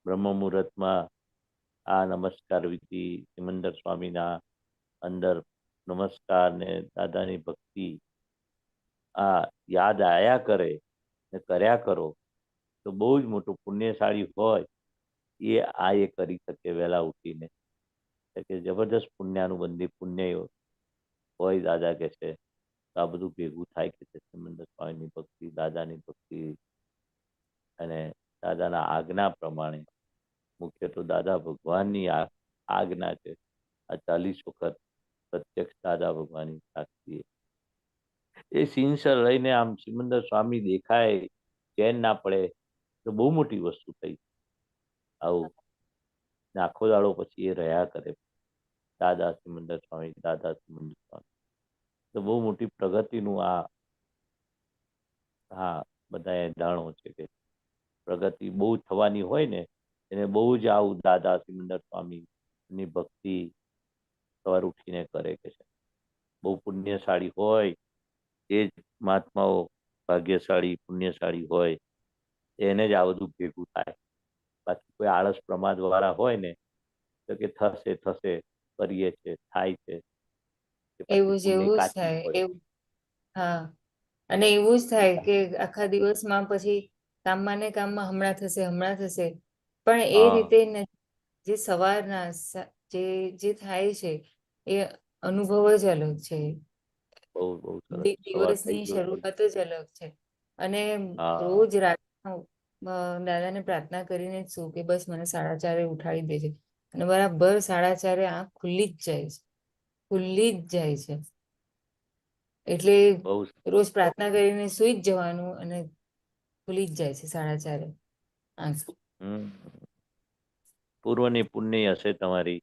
બ્રહ્મ મુહૂર્તમાં આ નમસ્કાર વિધિ, સિમંદર સ્વામીના અંદર નમસ્કાર ને દાદાની ભક્તિ આ યાદ આયા કરે ને કર્યા કરો, તો બહુ જ મોટું પુણ્યશાળી હોય એ કરી શકે વહેલા ઉઠીને. કે જબરદસ્ત પુણ્યાનુબંધી પુણ્ય હોય દાદા કે છે, તો આ બધું ભેગું થાય કે છે. સિમંદર સ્વામીની ભક્તિ, દાદાની ભક્તિ, અને દાદાના આજ્ઞા પ્રમાણે, મુખ્ય તો દાદા ભગવાનની આજ્ઞા છે. આ 40 વખત પ્રત્યક્ષ દાદા ભગવાનની સાક્ષી એ સિંસર લઈને આમ સિમંદર સ્વામી દેખાય, ચેન ના પડે, તો બહુ મોટી વસ્તુ થઈ. આવું ને આખો દાડો પછી એ રહ્યા કરે, દાદા સિમંદર સ્વામી, દાદા સિમંદર સ્વામી. તો બહુ મોટી પ્રગતિનું હા બધા જાણો છે કે પ્રગતિ બહુ થવાની હોય ને એને બહુ જ આવું દાદા સિમંદર સ્વામી ની ભક્તિ સવાર ઉઠીને કરે કે છે. બહુ પુણ્યશાળી હોય એ જ મહાત્માઓ ભાગ્યશાળી પુણ્યશાળી હોય એને જ આ બધું ભેગું થાય. બાકી કોઈ આળસ પ્રમાદ વાળા હોય ને તો કે થશે થશે કરીએ છે, થાય છે, કે પછી એવું જ પુણ્ય કાચી થાય પડે. એવું. હા, અને એવું જ થાય કે આખા દિવસમાં પછી કામમાં ને કામમાં હમણાં થશે, પણ એ હા રીતે જે સવારના જે થાય છે એ અનુભવ જ અલગ છે. બહુ બહુ સરસ. સવાર થઈ દિવસની ગયો તો શરૂઆત જ અલગ છે. અને હા રોજ દાદાને પ્રાર્થના કરીને જ શું કે બસ મને 4:30 ઉઠાડી દેજે, અને બરાબર 4:30 આંખ ખુલ્લી જ જાય છે, ખુલ્લી જ જાય છે. એટલે બહુ રોજ પ્રાર્થના કરીને સુઈ જ જવાનું અને ખુલી જ જાય છે 4:30 આંખ. પૂર્વની પુણ્ય હશે તમારી,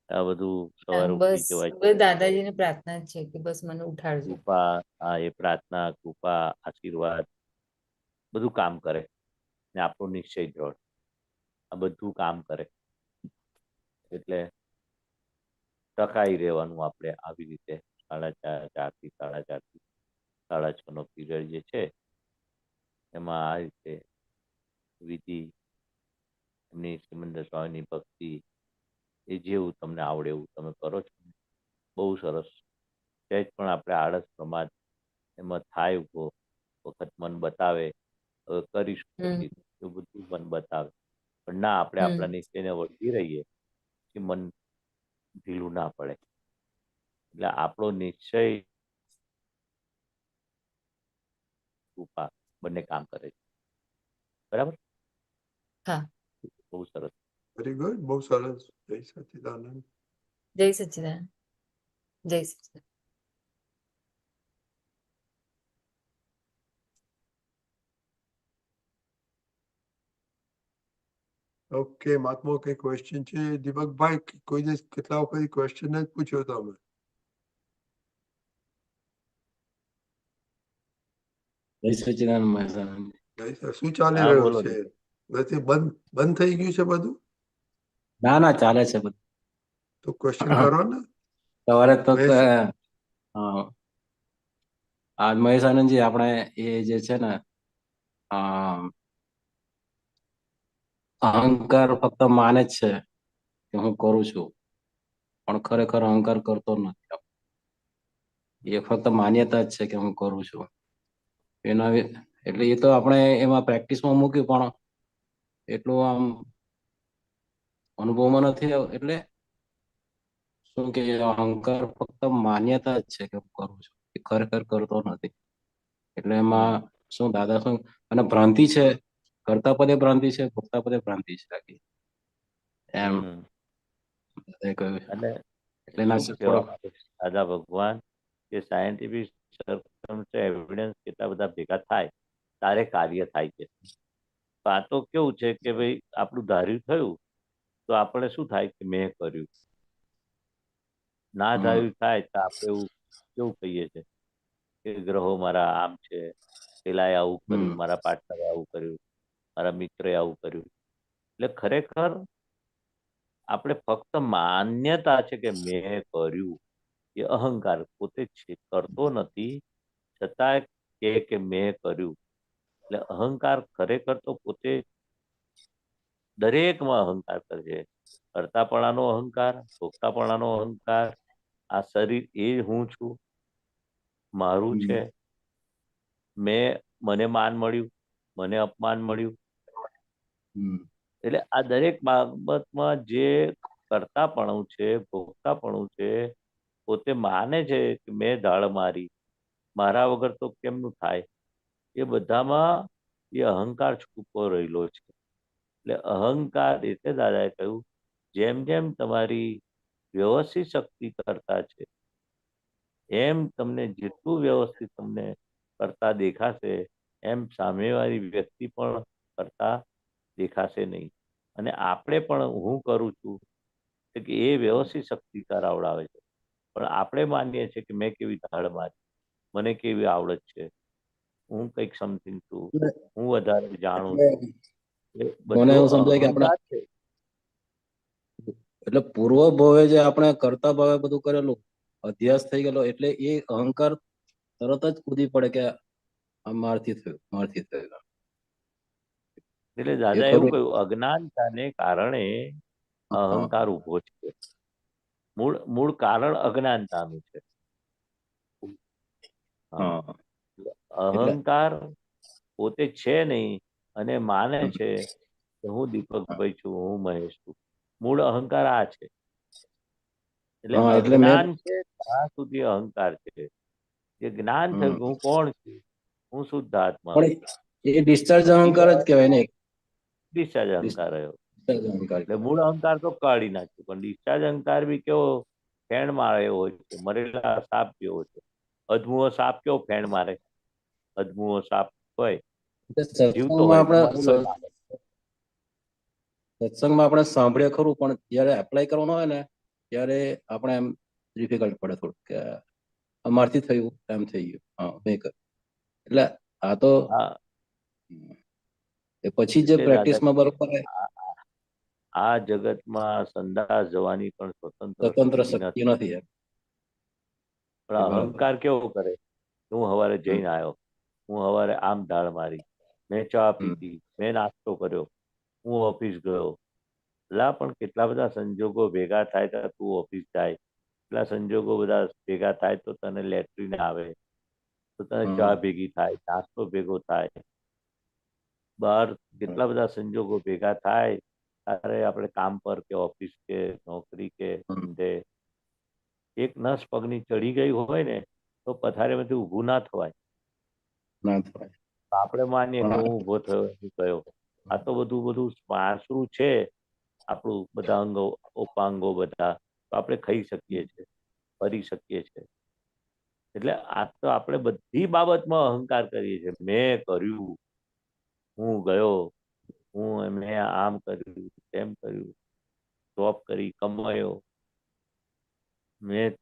આ બધું સવારે બસ ઉઠી જવાય. બસ દાદાજીને પ્રાર્થના જ છે કે બસ મને ઉઠાડજો. કૃપા, એ પ્રાર્થના, કૃપા, આશીર્વાદ બધું કામ કરે ને આપણો નિશ્ચય દ્રઢ, આ બધું કામ કરે. એટલે ટકાઈ રહેવાનું આપણે આવી રીતે 4:30 થી 4:30 પીરિયડ જે છે એમાં આ રીતે વિધિ, એમની સિમંદર સ્વામીની ભક્તિ એ જેવું તમને આવડે એવું તમે કરો છો. બહુ સરસ. સહેજ પણ આપણે આળસ પ્રમાદ એમાં થાય ઉભો, વખત મન બતાવે હવે કરીશું પછી એવું બધું મન બતાવે, પણ ના આપણે આપણા નિશ્ચયને વળગી રહીએ કે મન ઢીલું ના પડે. એટલે આપણો નિશ્ચય કૃપા બંને કામ કરે છે. બરાબર. હા. બહુ સરસ. વેરી ગુડ, બહુ સરસ. જય સચ્ચિદાનંદ. જય સચ્ચિદાનંદ. જય સચ્ચિદાનંદ. ઓકે, મહાત્મા કઈ ક્વેશ્ચન છે? દીપકભાઈ, કોઈ દિવસ કેટલા વખત ક્વેશ્ચન જ પૂછ્યો તમે? જય સચ્ચિદાનંદ મહેસાનંદ. શું ચાલી હા રહ્યું બોલો છે? દીપક. નથી બંધ થઈ ગયું છે બધું? ના ના, ચાલે છે બધું. તો ક્વેશ્ચન કરો ને. સવારે તો મહેશ, આજ મહેશાનંદજી આપણે એ જે છે ને અહંકાર ફક્ત માને જ છે કે હું કરું છું, પણ ખરેખર અહંકાર કરતો નથી. એ ફક્ત માન્યતા જ છે કે હું કરું છું. એના એટલે એ તો આપણે એમાં પ્રેક્ટિસમાં મૂક્યું, પણ એટલું આમ અનુભવમાં નથી. એટલે શું કે અહંકાર ફક્ત માન્યતા જ છે કે હું કરું છું, એ ખરેખર કરતો નથી. એટલે એમાં શું દાદા શું, અને ભ્રાંતિ છે, કરતા પદે ભ્રાંતિ છે, ભોગતા પદે ભ્રાંતિ છે આખી. એમ દાદાએ કહ્યું. અને એટલે એના શું થોડોક કહેવા માંગે છે દાદા ભગવાન કે સાયન્ટિફિક એવિડન્સ કેટલા બધા ભેગા થાય તારે કાર્ય થાય છે. તો આ તો કેવું છે કે ભાઈ આપણું ધાર્યું થયું તો આપણે શું થાય કે મેં કર્યું, ના ધાર્યું થાય તો આપણે એવું કેવું કહીએ છીએ કે ગ્રહો મારા આમ છે, પેલાએ આવું કર્યું, મારા પાર્ટનરે આવું કર્યું, મારા મિત્રએ આવું કર્યું. એટલે ખરેખર આપણે ફક્ત માન્યતા છે કે મેં કર્યું, એ અહંકાર પોતે છે, કરતો નથી છતાં કે મેં કર્યું. એટલે અહંકાર ખરેખર તો પોતે દરેકમાં અહંકાર કરે છે. કરતાપણાનો અહંકાર, ભોગતાપણાનો અહંકાર, આ શરીર એ હું છું, મારું છે, મને માન મળ્યું, મને અપમાન મળ્યું. એટલે આ દરેક બાબતમાં જે કરતાપણું છે, ભોગતાપણું છે, પોતે માને છે કે મેં ધાડ મારી, મારા વગર તો કેમનું થાય, એ બધામાં એ અહંકાર છુપો રહેલો છે. એટલે અહંકાર એટલે દાદાએ કહ્યું જેમ જેમ તમારી વ્યવસ્થિત શક્તિ કરતા છે એમ તમને જેટલું વ્યવસ્થિત તમને કરતા દેખાશે એમ સામેવાળી વ્યક્તિ પણ કરતા દેખાશે નહીં. અને આપણે પણ હું કરું છું કે એ વ્યવસ્થિત શક્તિ કરાવડાવે છે, પણ આપણે માનીએ છીએ કે મેં કેવી ધાડ મારી, મને કેવી આવડત છે, હું કંઈક સમથિંગ છું, હું વધારે જાણું છું. એ મને બધો એવું સમજાય કે આપણે અહંકાર છે. એટલે પૂર્વ ભવે જે આપણે કરતા ભાવે બધું કરેલું અધ્યાસ થઈ ગયેલો એટલે એ અહંકાર તરત જ કૂદી પડે કે આ મારથી થયું. એટલે એ દાદા એવું ખરું. કહ્યું અજ્ઞાનતાને કારણે હા, અહંકાર ઉભો છે. મૂળ કારણ અજ્ઞાનતાનું છે. હા. હા. એટલે અહંકાર પોતે છે નહીં અને માને છે કે હું દીપકભાઈ છું, હું મહેશ છું. મૂળ અહંકાર આ છે. એટલે હા એટલે મેં અજ્ઞાન છે ત્યાં સુધી અહંકાર છે. જે જ્ઞાન થયું કે હું કોણ છું, હું શુદ્ધ આત્મા છું, પણ એ ડિસ્ચાર્જ અહંકાર જ કહેવાય ને. ડિસ્ચાર્જ અહંકાર રહ્યો. Discharge અહંકાર એટલે મૂળ અહંકાર તો કાઢી નાખ્યું, પણ ડિસ્ચાર્જ અહંકાર બી કેવો ફેણ મારે એવો હોય છે, મરેલા સાપ જેવો છે. અધમુઓ સાપ કેવો ફેણ મારે, અધમુઓ સાપ હોય એટલે જીવતો સત્સંગમાં હોય તો આપણે મરેલો સાપ. સત્સંગમાં આપણે સાંભળીએ ખરું પણ જયારે એપ્લાય કરવાનું હોય ને ત્યારે આપણે એમ ડિફિકલ્ટ પડે થોડું કે અમારથી થયું એમ થઈ ગયું. હા મેં કર્યું એટલે આ તો હા એ પછી જે એટલે દાદા પ્રેક્ટિસમાં કે બરોબર આ જગતમાં સંદાસ જવાની પણ સ્વતંત્ર સ્વતંત્ર શક્તિ શક્તિ નથી. નથી એમ. પણ એ બરાબર. અહંકાર કેવો કરે, હું સવારે જઈને આવ્યો, હું સવારે આમ ધાડ મારી, મેં ચા પીધી, મેં નાસ્તો કર્યો, હું ઓફિસ ગયો. લા પણ કેટલા બધા સંજોગો ભેગા થાય તો તું ઓફિસ જાય, એટલા સંજોગો બધા ભેગા થાય તો તને લેટ્રિન આવે, તો તને ચા ભેગી થાય, નાસ્તો ભેગો થાય. બહાર કેટલા બધા સંજોગો ભેગા થાય ત્યારે આપણે કામ પર કે ઓફિસ કે નોકરી કે ધંધે એક નસ પગની ચડી ગઈ હોય ને તો પથારીમાંથી ઊભું ના થવાય. ના થવાય. આપણે માનીએ કે હું ઊભો થયો ગયો. આ તો બધું વાસરું છે આપણું, બધા અંગો ઉપાંગો બધા તો આપણે ખાઈ શકીએ છીએ, ફરી શકીએ છીએ. એટલે આ તો આપણે બધી બાબતમાં અહંકાર કરીએ છીએ. મેં કર્યું, હું ગયો, મેં આમ કર્યું, તેમ કર્યું, જોબ કરી, કમાયો, મેં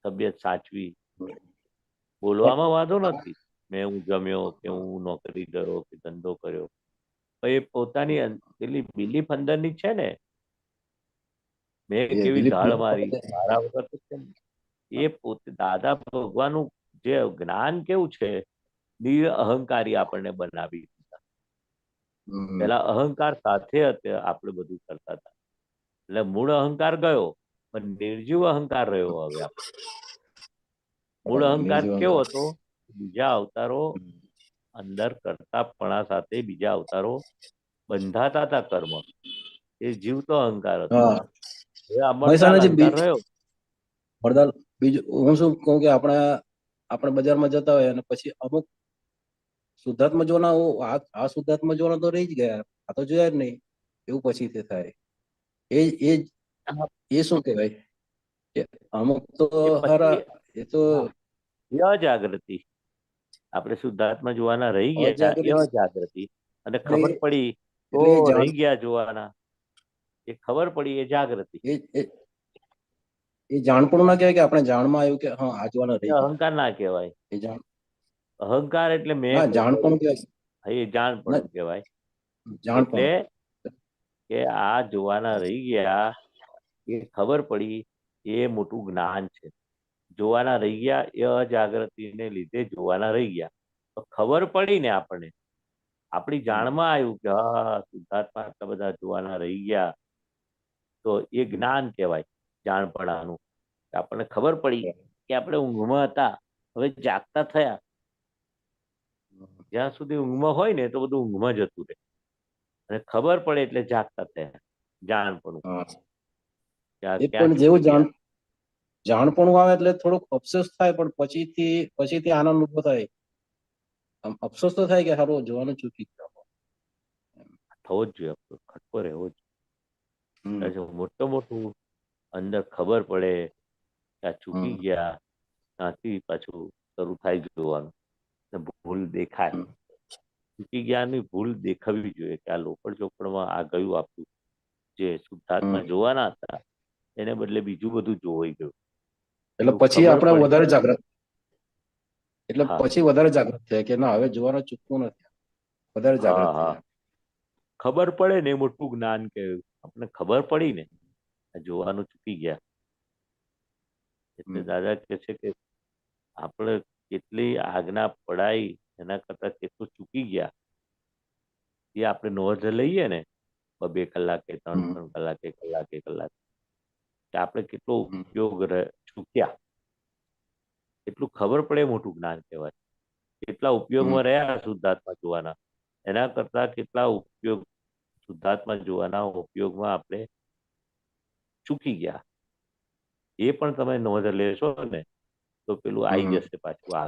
તબિયત સાચવી. બોલવામાં વાંધો નથી, મેં હું જમ્યો કે હું નોકરી ગયો કે ધંધો કર્યો, પણ એ પોતાની પેલી બિલીફ અંદરની છે ને, મેં કેવી ધાડ મારી મારા વગર તો કેમ. એ પોતે દાદા ભગવાનનું જે જ્ઞાન કેવું છે, નિર અહંકારી આપણને બનાવી દીધા. પેલા અહંકાર સાથે આપણે બધું કરતા હતા, એટલે મૂળ અહંકાર ગયો પણ નિર્જીવ અહંકાર રહ્યો. હવે આપણે મૂળ અહંકાર કેવો હતો, બીજા અવતારો અંદર કરતાપણા સાથે બીજા અવતારો બંધાતા હતા કર્મ, એ જીવતો અહંકાર હતો. હા હવે આ મળતા મહેસાણાજી અહંકાર રહ્યો. વરદાન બીજું હું શું કહું કે આપણે બજારમાં જતા હોય અને પછી અમુક શુદ્ધાત્મા જોવાના આ શુદ્ધાત્મા જોવાના તો રહી જ ગયા, આ તો જોયા જ નહીં એવું પછી તે થાય. એ એ એ શું કહેવાય કે અમુક તો એ હારા પછી એ તો અજાગૃતિ, આપણે શુદ્ધાત્મા જોવાના રહી ગયા એ અજાગૃત અજાગૃતિ, અને એટલે ખબર પડી તો એટલે એ રહી ગયા જોવાના, એ ખબર પડી એ જાગૃતિ. એ જાણપણું ના કહેવાય કે આપણે જાણમાં આવ્યું કે હા આ જોવાના એ રહી ગયા. અહંકાર ના કહેવાય. એ જાણ અહંકાર એટલે મેં હા કર્યું, જાણપણું કહેવાય. એ જાણપણું કહેવાય. એટલે જાણપણું કે આ જોવાના રહી ગયા એ ખબર પડી, એ મોટું જ્ઞાન છે. જોવાના રહી ગયા એ અજાગૃતિને લીધે જોવાના રહી ગયા, તો ખબર પડી ને આપણને, આપણી જાણમાં આવ્યું કે હા શુદ્ધાત્મા આટલા બધા જોવાના રહી ગયા, તો એ જ્ઞાન કહેવાય જાણપણાનું. આપણને ખબર પડી કે આપણે ઊંઘમાં હતા, હવે જાગતા થયા. જ્યાં સુધી ઊંઘમાં હોય ને તો બધું ઊંઘમાં જતું રહે, અને ખબર પડે એટલે જાગતા થયા, જાણપણું. એ ક્યાં પણ જેવું છૂટી ગયા. જાણપણું આવે એટલે થોડુંક અફસોસ થાય પણ પછીથી આનંદ ઉભો થાય આમ અફસોસ તો થાય કે હારું જોવાનું ચૂકી ગયો. થવો જ જોઈએ, આપણો ખટકો રહેવો જ હમ. જોઈએ. મોટું અંદર ખબર પડે કે આ ચૂકી હમ. ગયા, ત્યાંથી પાછું શરૂ થાય જોવાનું. ને ભૂલ દેખાય, હમ. ચૂકી ગયાની ભૂલ દેખાવી જોઈએ કે આ લોકડ ચોપડમાં આ ગયું આપણું જે શુદ્ધાત્મા હમ. જોવાના હતા એને બદલે બીજું બધું જોવાઈ ગયું. એટલે એવું પછી ખબર આપણે પડી. વધારે જાગૃત, એટલે હા પછી વધારે જાગૃત થયા કે ના હવે જોવાનું ચૂકવું નથી, વધારે હા જાગૃત હા થયા. ખબર પડે ને એ મોટું જ્ઞાન કે આપણે ખબર પડી ને આ જોવાનું ચૂકી ગયા. એટલે હમ. દાદા કહે છે કે આપણે કેટલી આજ્ઞા પડાઈ એના કરતા કેટલું ચૂકી ગયા એ આપણે નોંધ લઈએ ને 2 કલાકે 3 હમ. કલાકે કે આપણે કેટલો હમ. ઉપયોગ ચૂક્યા એટલું ખબર પડે મોટું જ્ઞાન કહેવાય. કેટલા હમ. ઉપયોગમાં રહ્યા શુદ્ધાત્મા જોવાના એના કરતા કેટલા ઉપયોગ શુદ્ધાત્મા જોવાના ઉપયોગમાં આપણે ચૂકી ગયા એ પણ તમે નોંધ લેશો ને તો પેલું આવી હમ. જશે પાછું આ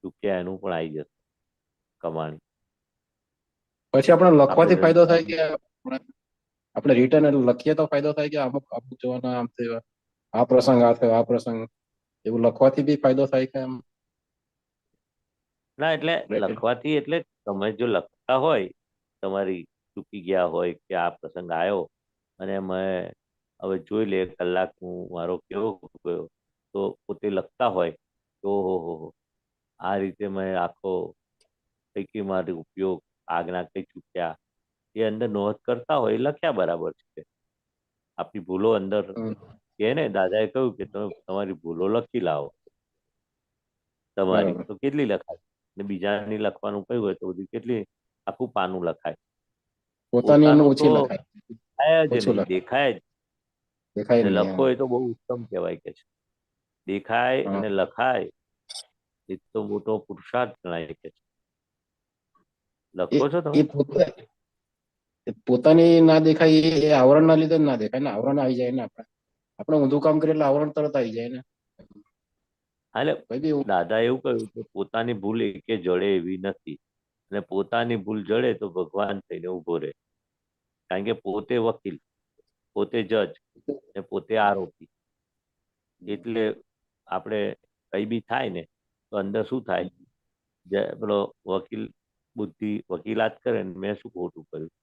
ચૂક્યા એનું પણ આવી જશે કમાણી. પછી આપણે લખવાથી આપણે ફાયદો થાય કે આપણે રિટર્ન લખીએ તો ફાયદો થાય કે અમુક અમુક જોવાના આમ થયો, આ પ્રસંગ આ થયો, આ પ્રસંગ એવું લખવાથી બી ફાયદો થાય કે એમ? ના એટલે લખવાથી એટલે તમે જો લખતા હોય તમારી ચૂકી ગયા હોય કે આ પ્રસંગ આવ્યો અને મેં હવે જોઈ લે કલાક હું મારો કેવો ગયો તો પોતે લખતા હોય તો હો આ રીતે મેં આખો કઈ મારી ઉપયોગ આજ્ઞા કઈ ચૂક્યા એ અંદર નોંધ કરતા હોય લખ્યા બરાબર છે. આપણી ભૂલો અંદર હમ. કે ને દાદાએ કહ્યું કે તમે તમારી ભૂલો લખી લાવો તમારી બરાબર. તો કેટલી લખાય ને બીજાની લખવાનું કહ્યું હોય તો બધી કેટલી આખું પાનું લખાય. પોતાની એનું પોતાનું તો ઓછી લખાય, થાય જ ઓછું નહીં લખાય, દેખાય જ દેખાય ને નહીં. લખો એ તો બહુ ઉત્તમ કહેવાય કે છે. દેખાય હા. અને લખાય એ તો મોટો પુરુષાર્થ ગણાય કે છે. એ લખો છો તમે એ પોતે પોતાની ના દેખાય એ આવરણ ના લીધે જ ના દેખાય ને, આવરણ આવી જાય ને આપણે ઊંધું કામ કરીએ એટલે આવરણ તરત આવી જાય ને. એટલે કોઈ બી એવું. દાદા એવું કહ્યું કે પોતાની ભૂલ એકે જડે એવી નથી અને પોતાની ભૂલ જડે તો ભગવાન થઈને ઉભો રહે. કારણ કે પોતે વકીલ, પોતે જજ ને પોતે આરોપી. એટલે આપણે કઈ બી થાય ને તો અંદર શું થાય પેલો વકીલ બુદ્ધિ વકીલાત કરે ને મેં શું ખોટું કર્યું,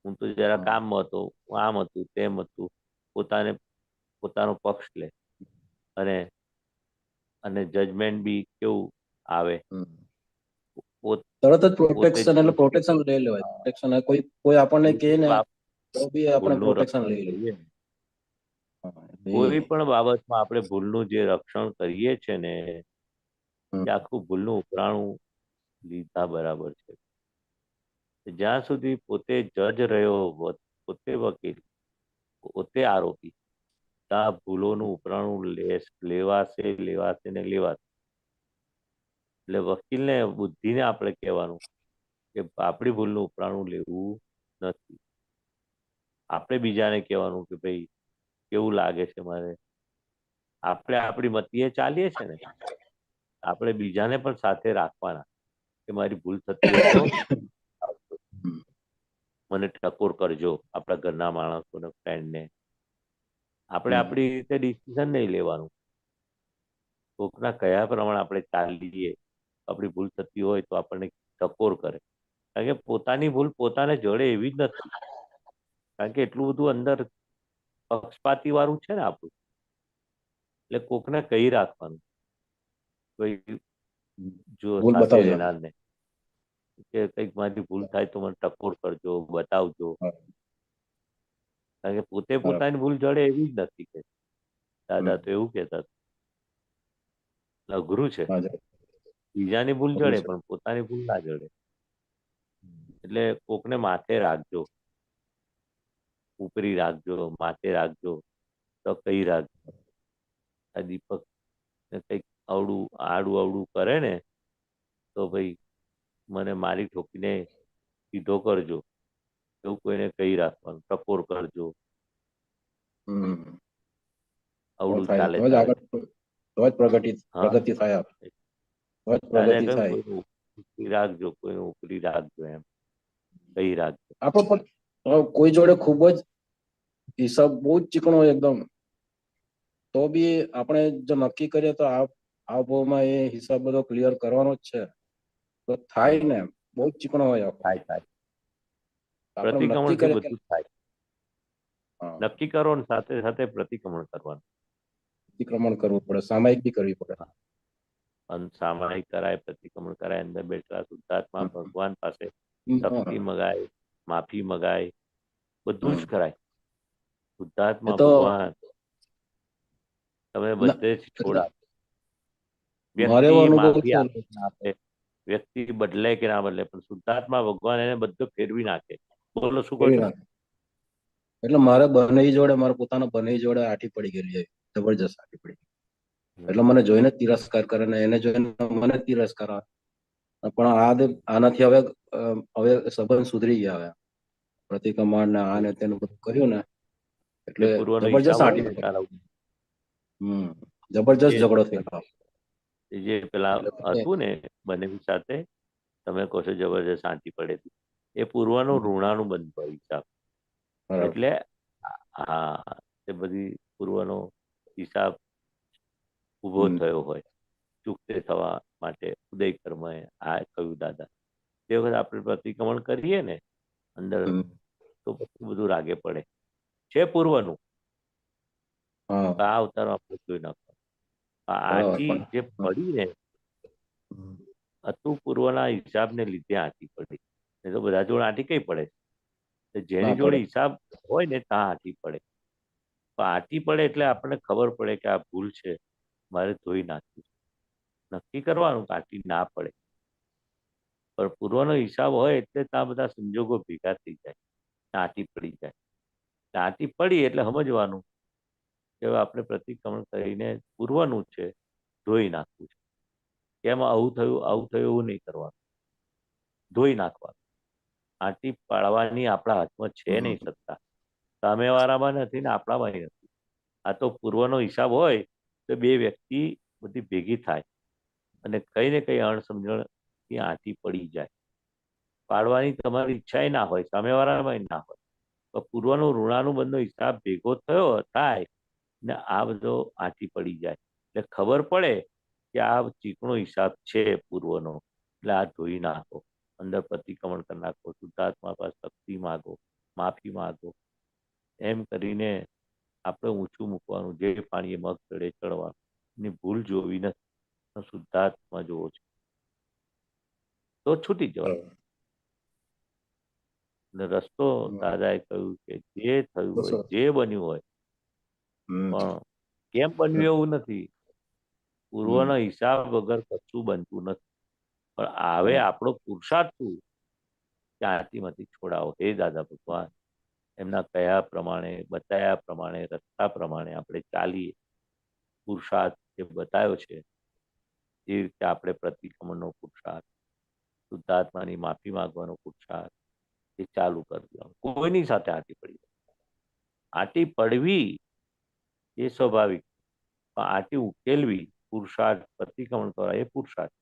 હું તો જરા હા. કામમાં હતો, આમ હતું તેમ હતું, પોતાનો પક્ષ લે અને અને જજમેન્ટ બી કેવું આવે હમ. પોત તરત જ પોતે પ્રોટેક્શન એટલે પ્રોટેક્શન લઈ લેવાય. પ્રોટેક્શન કોઈ આપણને કહે ને તો બી આપણે ભૂલનું પ્રોટેક્શન રક્ષણ લઈ લઈએ. કરીએ હા, એટલે કોઈ પણ બાબતમાં આપણે ભૂલનું જે રક્ષણ કરીએ છે ને હમ. એ આખું ભૂલનું ઉપરાણું લીધા બરાબર છે. જ્યાં સુધી પોતે જજ રહ્યો, પોતે વકીલ, પોતે આરોપી, ત્યાં ભૂલોનું ઉપરાણું લેવાશે ને લેવાશે. એટલે વકીલને બુદ્ધિને આપણે કહેવાનું કે આપણી ભૂલનું ઉપરાણું લેવું નથી. આપણે બીજાને કહેવાનું કે ભાઈ કેવું લાગે છે મારે. આપણે આપણી મતીએ ચાલીએ છે ને આપણે બીજાને પણ સાથે રાખવાના કે મારી ભૂલ થતી હોય તો હમ. મને ટકોર કરજો. આપણા ઘરના માણસોને, ફ્રેન્ડને આપણે હમ. આપણી રીતે ડિસિઝન નહીં લેવાનું. કોકના કયા પ્રમાણે આપણે ચાલીએ આપણી ભૂલ થતી હોય તો આપણને ટકોર કરે. કારણ કે પોતાની ભૂલ પોતાને જડે એવી જ નથી. કારણ કે એટલું બધું અંદર પક્ષપાતી વાળું છે ને આપણું. એટલે કોકને કહી રાખવાનું કોઈ જો ભૂલ સાથે બતાવજો. રહેનાર ને કે કંઈક મારી ભૂલ થાય તો મને ટકોર કરજો, બતાવજો. હા. કારણ કે પોતે બરાબર. પોતાની ભૂલ જડે એવી જ નથી કે હમ. દાદા તો એવું કહેતા હતા. અઘરું છે. ના જાય. બીજાની ભૂલ અઘરું જડે છે. પણ પોતાની ભૂલ ના જડે. એટલે કોકને માથે રાખજો, ઉપરી રાખજો, માથે રાખજો તો કઈ રાખજો. આ દીપક કંઈક આડું અવડું કરે ને તો ભાઈ મને મારી ઠોકીને સીધો કરજો એવું કોઈને કહી રાખવાનું. ટકોર કરજો, હમ. તો અવડું થાય ચાલે તો જ તારે. આગળ, તો જ હા પ્રગતિ થાય. દાદા પ્રગતિ કહ્યું થાય. કોઈનું ઉપરી રાખજો, કોઈનું ઉપરી રાખજો, એમ કહી રાખજો. આપણે પણ કોઈ જોડે ખૂબ જ હિસાબ બહુ જ ચીકણો હોય એકદમ, તો બી આપણે જો નક્કી કરીએ તો આ ભાવમાં એ હિસાબ બધો ક્લિયર કરવાનો જ છે, તો થાય ને. બહુ જ ચીકણો હોય આખો. થાય થાય આપણે પ્રતિક્રમણ નક્કી થી કરીએ કે બધું થાય. હા, નક્કી કરો ને સાથે સાથે પ્રતિક્રમણ કરવાનું. અતિક્રમણ કરવું પડે, સામાયિક બી કરવી પડે. સામાયિક કરાય, પ્રતિક્રમણ કરાય, અંદર બેઠેલા શુદ્ધાત્મા ભગવાન પાસે શક્તિ મગાય, માફી મગાય, બધું જ કરાય. એ શુદ્ધાત્મા તો ભગવાન તમે બધે જ એટલે છોડા. મારે એવો વ્યક્તિ અનુભવ માફી થયો. આપે કે ના આપે, વ્યક્તિ બદલે કે ના બદલે, પણ શુદ્ધાત્મા ભગવાન એને બધું ફેરવી નાખે. બોલો શું કહો એવી છો? વાત. એટલે મારે બંને જોડે, મારા પોતાના બંને જોડે આટી પડી ગયેલી, જબરજસ્ત આટી પડી. એટલે મને જોઈને જ તિરસ્કાર કરે ને એને જોઈને મને જ તિરસ્કાર આવે. પણ આનાથી હવે સંબંધ સુધરી ગયા. હવે પ્રતિક્રમણ ને આ ને તેનું બધું કર્યું ને, એટલે જે પૂર્વનો જબરજસ્ત હિસાબ હોય આટી ને પડી. તારા જબરજસ્ત એ ઝઘડો થયેલો. જે પેલા એટલે પછી હતું ને બંને સાથે, તમે કહો છો જબરજસ્ત આંટી પડેલી, એ પૂર્વનું ઋણાનું બંધ હિસાબ. બરાબર. એટલે હા, એ બધી પૂર્વનો હિસાબ ઉભો થયો હોય ચૂકતે થવા માટે ઉદય કર્મએ આ કહ્યું દાદા. તે વખત આપણે પ્રતિક્રમણ કરીએ ને અંદર, તો પછી બધું રાગે પડે. છે પૂર્વનું, હા, આ અવતારમાં આપણે જોઈ નાખો. આ બરાબર. આંટી જે પડી ને, હતું પૂર્વના હિસાબને લીધે આંટી પડી. નહીં તો બધા જોડે આંટી કઈ પડે? જેની ના જોડે પડે. હિસાબ હોય ને ત્યાં આંટી પડે. તો આંટી પડે એટલે આપણને ખબર પડે કે આ ભૂલ છે, મારે ધોઈ નાખવી. નક્કી કરવાનું કે આંટી ના પડે. પણ પૂર્વનો હિસાબ હોય એટલે ત્યાં બધા સંજોગો ભેગા થઈ જાય, આંટી પડી જાય. આંટી પડી એટલે સમજવાનું કે હવે આપણે પ્રતિક્રમણ કરીને પૂર્વનું છે ધોઈ નાખવું છે. કેમ આવું થયું એવું નહીં કરવાનું, ધોઈ નાખવાનું. આંટી પાડવાની આપણા હાથમાં છે નહીં સત્તા, સામેવાળામાં નથી ને આપણામાં નથી. આ તો પૂર્વનો હિસાબ હોય તો બે વ્યક્તિ બધી ભેગી થાય અને કઈ ને કઈ અણસમજણથી આંટી પડી જાય. પાડવાની તમારી ઈચ્છા ના હોય, સામેવાળામાં ના હોય, તો પૂર્વનું ઋણાનું બંધનો હિસાબ ભેગો થાય ને આ બધો આંટી પડી જાય. એટલે ખબર પડે કે આ ચીકણો હિસાબ છે પૂર્વનો, એટલે આ ધોઈ નાખો, અંદર પ્રતિક્રમણ કરી નાખો, શુદ્ધાત્મા પાસે શક્તિ માગો, માફી માગો. એમ કરીને આપણે ઊંચું મૂકવાનું, જે પાણીએ મગ ચડે ચડવાનું. એની ભૂલ જોવી નથી, શુદ્ધાત્મા જોવો છે તો છૂટી જવાનું. અને રસ્તો દાદાએ કહ્યું કે જે થયું હોય, જે બન્યું હોય, પણ કેમ બન્યું એવું નથી. પૂર્વનો હિસાબ વગર કશું બનતું નથી. પણ હવે આપણો પુરુષાર્થ શું કે આરતીમાંથી છોડાવો. હે દાદા ભગવાન, એમના કયા પ્રમાણે, બતાવ્યા પ્રમાણે, રસ્તા પ્રમાણે આપણે ચાલીએ. પુરુષાર્થ જે બતાવ્યો છે એ રીતે આપણે પ્રતિક્રમણનો પુરુષાર્થ, શુદ્ધાત્માની માફી માંગવાનો પુરુષાર્થ એ ચાલુ કરી દેવાનું. કોઈની સાથે આંટી પડી આંટી પડવી એ સ્વાભાવિક, પણ આંટી ઉકેલવી પુરુષાર્થ, પ્રતિક્રમણ કરવા એ પુરુષાર્થ.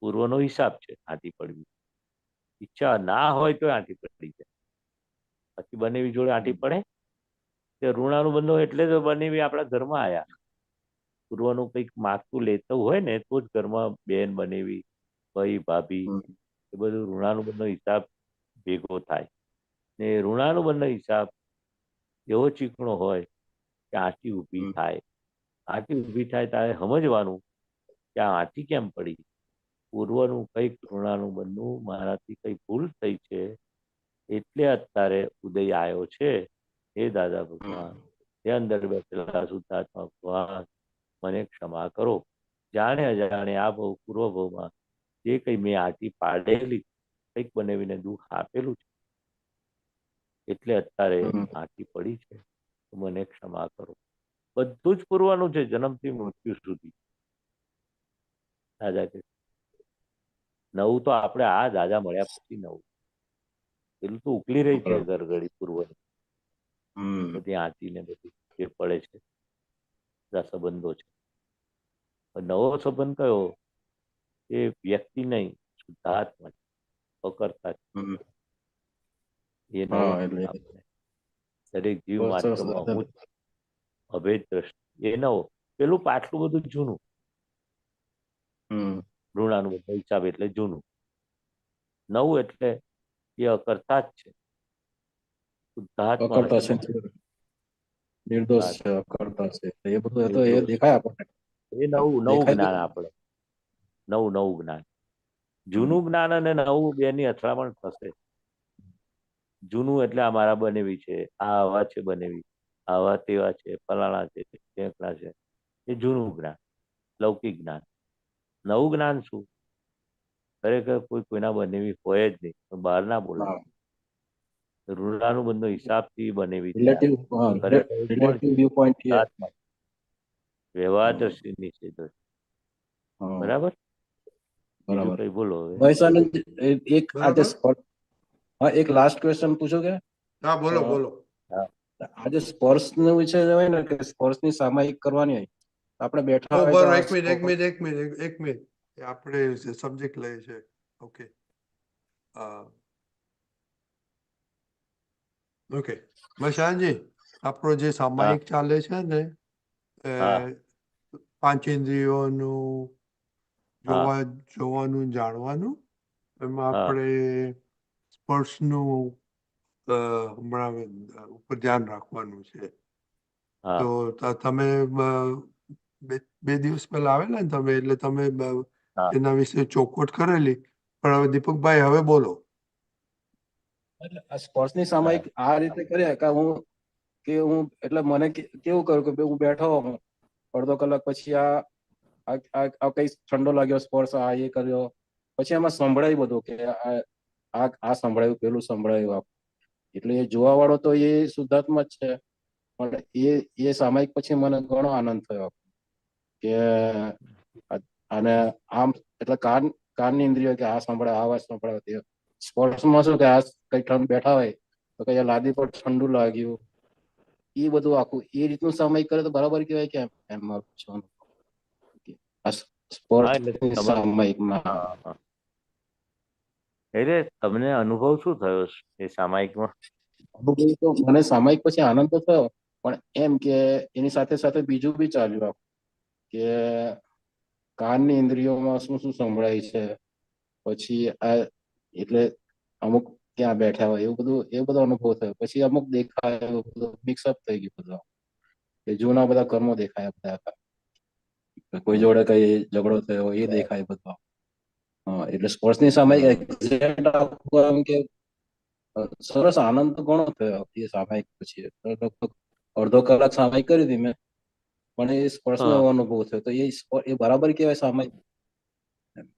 પૂર્વનો હિસાબ છે આંટી પડવી. ઈચ્છા ના હોય તો આંટી પડી જાય. પછી બનેવી જોડે આંટી પડે તે ઋણાનું બંધો, એટલે તો બનેવી આપણા ઘરમાં આવ્યા. પૂર્વનું કંઈક માગતું લેતું હોય ને તો જ ઘરમાં બેન બનેવી, ભાઈ ભાભી, એ બધું ઋણાનું બંધનો હિસાબ ભેગો થાય. ને ઋણાનું બંધનો હિસાબ એવો ચીકણો હોય કે આંટી ઊભી થાય. આંટી ઊભી થાય ત્યારે સમજવાનું કે આ આંટી કેમ પડી. પૂર્વનું કંઈક ઋણાનું બંધનું મારાથી કંઈક ભૂલ થઈ છે, એટલે અત્યારે ઉદય આવ્યો છે. હે દાદા ભગવાન, એ અંદર બેઠેલા શુદ્ધાત્મા ભગવાન, મને ક્ષમા કરો. જાણે અજાણે આ ભવ પૂર્વ ભવમાં જે કંઈ મેં આંટી પાડેલી, કંઈક બનાવીને દુઃખ આપેલું છે, એટલે અત્યારે આંટી પડી છે, તો મને ક્ષમા કરો. બધું જ પૂર્વનું છે, જન્મથી મૃત્યુ સુધી. દાદા કે નવું તો આપણે આ દાદા મળ્યા પછી નવું, પેલું તો ઉકલી રહી છે ગરગડી પૂર્વની બધી આંટી ને બધી જે પડે છે, બધા સંબંધો છે. નવો સંબંધ કયો? એ વ્યક્તિ નહીં, શુદ્ધાત્મા છે, અકર્તા છે. હમ. એ નવો હા એટલે આપણે દરેક જીવ બહુ સરસ માત્રમાં દાદા. હું જ અભેદ દ્રષ્ટિ, એ નવો. પેલું પાછલું બધું જૂનું, હમ. ઋણાનુબંધ હિસાબ એટલે જૂનું. નવું એટલે એ અકર્તા જ છે, શુદ્ધાત્મા અકર્તા છે, નથી. નિર્દોષ છે, અકર્તા છે, એ બધું એ તો એ નિર્દોષ. દેખાય આપણને. એ નવું દેખાય જ્ઞાન આપણે, નવું જ્ઞાન. જૂનું જ્ઞાન અને નવું બેની અથડામણ થશે. જૂનું એટલે અમારા બનેવી છે, આ આવા છે બનેવી, આવા તેવા છે, ફલાણા છે, ઢેકણા છે, એ જૂનું જ્ઞાન, લૌકિક જ્ઞાન. નવું જ્ઞાન શું? ખરેખર કોઈ કોઈના બનેવી હોય જ નહીં, પણ બહાર ના બોલાય. ઋણાનુબંધનો હિસાબથી બનેવી છે. રિલેટિવ ખરેખર એ કોણ છે? રિલેટિવ વ્યૂ પોઈન્ટ થી. આત્મા. વ્યવહાર દ્રષ્ટિની છે દ્રષ્ટિ. બરાબર? બીજું બરાબર. કઈ બોલો હવે. વૈશાનંદ એક આજે બરાબર. હા એક લાસ્ટ ક્વેશ્ચન પૂછો કે હા, બોલો. આજે સ્પર્શ નું વિષય હોય ને કે સ્પર્શની સામાયિક કરવાની હોય, આપણે બેઠા હોય તો બરાબર. આ એક મિનિટ. એ આપણે સબ્જેક્ટ લઈએ છે. ઓકે. ઓકે. મશાનજી, આપણો જે સામાયિક ચાલે છે ને, હા. પાંચ ઇન્દ્રિયોનું હા. જોવાનું, જાણવાનું, એમાં હા. આપણે સ્પર્શનું હમણાં ઉપર ધ્યાન રાખવાનું છે. હા. તો તમે બે દિવસ પહેલા આવેલા ને તમે, એટલે તમે હા. એના વિશે ચોખવટ કરેલી. પણ હવે દીપકભાઈ, હવે બોલો. આ સ્પર્શની સામાયિક આ રીતે કર્યા કે હું એટલે મને કેવું કર્યું કે હું બેઠો હું અડધો કલાક પછી આ કઈ ઠંડો લાગ્યો સ્પર્શ, આ એ કર્યો, પછી એમાં સંભળાયું બધું કે આ સંભળાયું, પેલું સંભળાયું. એટલે એ જોવા વાળો તો એ શુદ્ધાત્મા જ છે, પણ એ સામાયિક પછી મને ઘણો આનંદ થયો કે અને આમ એટલે કાનની ઇન્દ્રિયો કે આ સંભળાય, આ અવાજ સંભળાય. સ્પોર્ટ્સમાં શું કે આ કઈ બેઠા હોય તો કઈ લાદી પર ઠંડુ લાગ્યું, એ બધું આખું એ રીતનું સામાયિક કરે તો બરાબર કહેવાય કે એમ મારું પૂછવાનું. હા, એટલે સ્પોર્ટ્સ સામાયિકમાં હા. એટલે તમને અનુભવ શું થયો એ સામાયિકમાં? તો મને સામાયિક પછી આનંદ તો થયો, પણ એમ કે એની સાથે સાથે બીજું બી ચાલ્યું કે કાનની ઇન્દ્રિયોમાં શું શું સંભળાય છે, પછી આ એટલે અમુક ત્યાં બેઠા હોય એ બધો અનુભવ થયો. પછી અમુક દેખાય મિક્સઅપ થઈ ગયું બધું, એ જૂના બધા કર્મો દેખાયા બધા, કોઈ જોડે કઈ ઝઘડો થયો એ દેખાય બધો. એટલે સ્પોર્ટ્સની સામે એમ કે સરસ આનંદ તો ઘણો થયો એ સામાયિક પછી. અડધો કલાક સામાયિક કરી હતી મેં, પણ એ સ્પર્શનો અનુભવ થયો. તો એ બરાબર કહેવાય સામાયિક?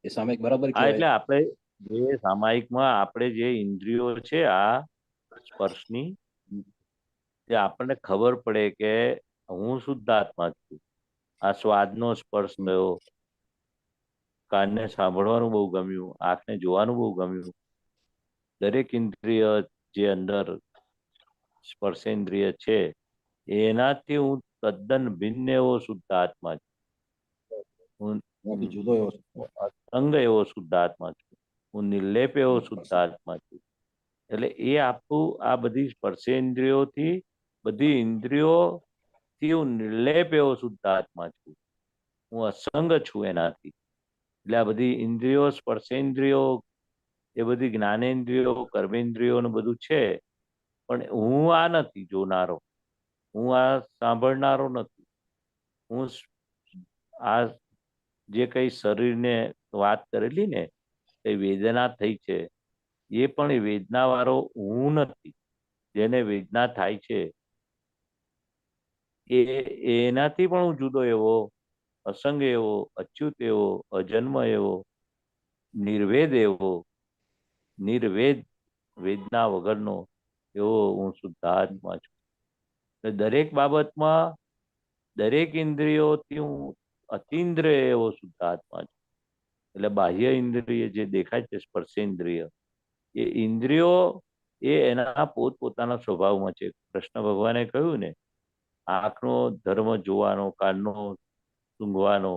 એ સામાયિક બરાબર હા, કહેવાય? એટલે આપણે જે સામાયિકમાં આપણે જે ઇન્દ્રિયો છે આ સ્પર્શની, જે આપણને ખબર પડે કે હું શુદ્ધાત્મા છું. આ સ્વાદનો સ્પર્શ થયો, કાનને સાંભળવાનું બહુ ગમ્યું, આંખને જોવાનું બહુ ગમ્યું. દરેક ઇન્દ્રિય જે અંદર સ્પર્શેન્દ્રિય છે એનાથી હું તદ્દન ભિન્ન એવો શુદ્ધાત્મા છું. હું જુદો એવો અસંગ એવો શુદ્ધાત્મા છું. હું નિર્લેપ એવો શુદ્ધાત્મા છું. એટલે એ આખું આ બધી સ્પર્શેન્દ્રિયોથી, બધી ઇન્દ્રિયોથી હું નિર્લેપ એવો શુદ્ધાત્મા છું. હું અસંગ છું એનાથી. એટલે આ બધી ઇન્દ્રિયો, સ્પર્શેન્દ્રિયો, એ બધી જ્ઞાનેન્દ્રિયો, કર્મેન્દ્રિયો ને બધું છે, પણ હું આ નથી જોનારો, હું આ સાંભળનારો નથી. હું આ જે કઈ શરીરને વાત કરેલી ને એ વેદના થઈ છે, એ પણ એ વેદના વાળો હું નથી. જેને વેદના થાય છે એનાથી પણ હું જુદો એવો, અસંગ એવો, અચ્યુત એવો, અજન્મ એવો, નિર્વેદ એવો, નિર્વેદ, વેદના વગરનો એવો હું શુદ્ધાત્મા છું. દરેક બાબતમાં, દરેક ઇન્દ્રિયોથી હું અતિન્દ્રિય એવો શુદ્ધાત્મા છું. એટલે બાહ્ય ઇન્દ્રિય જે દેખાય છે, સ્પર્શેન્દ્રિય, એ ઇન્દ્રિયો એ એના પોતપોતાના સ્વભાવમાં છે. કૃષ્ણ ભગવાને કહ્યું ને, આંખનો ધર્મ જોવાનો, કાનનો સૂંઘવાનો,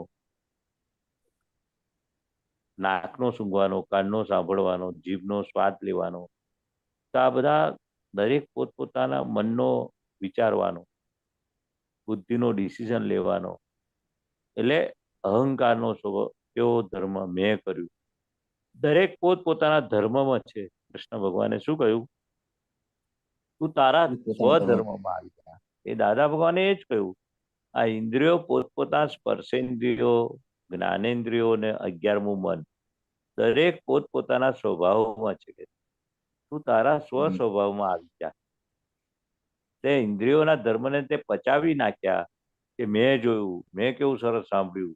નાકનો સૂંઘવાનો, કાનનો સાંભળવાનો, જીભનો સ્વાદ લેવાનો, તો આ બધા દરેક પોતપોતાના મનનો વિચારવાનો, બુદ્ધિનો ડિસિઝન લેવાનો, એટલે અહંકારનો સ્વભાવ કેવો ધર્મ મેં કર્યું. દરેક પોતપોતાના ધર્મમાં છે. કૃષ્ણ ભગવાને શું કહ્યું? તું તારા પોતાના ધર્મ સ્વધર્મમાં આવી જા. એ દાદા ભગવાને એ જ કહ્યું. આ ઇન્દ્રિયો પોતપોતાના સ્પર્શેન્દ્રિયો, જ્ઞાનેન્દ્રિયો ને 11મું મન દરેક પોતપોતાના સ્વભાવમાં છે. તું તારા સ્વ સ્વભાવમાં આવી જા. તે ઇન્દ્રિયોના ધર્મને તે પચાવી નાખ્યા કે મેં જોયું, મેં કેવું સરસ સાંભળ્યું,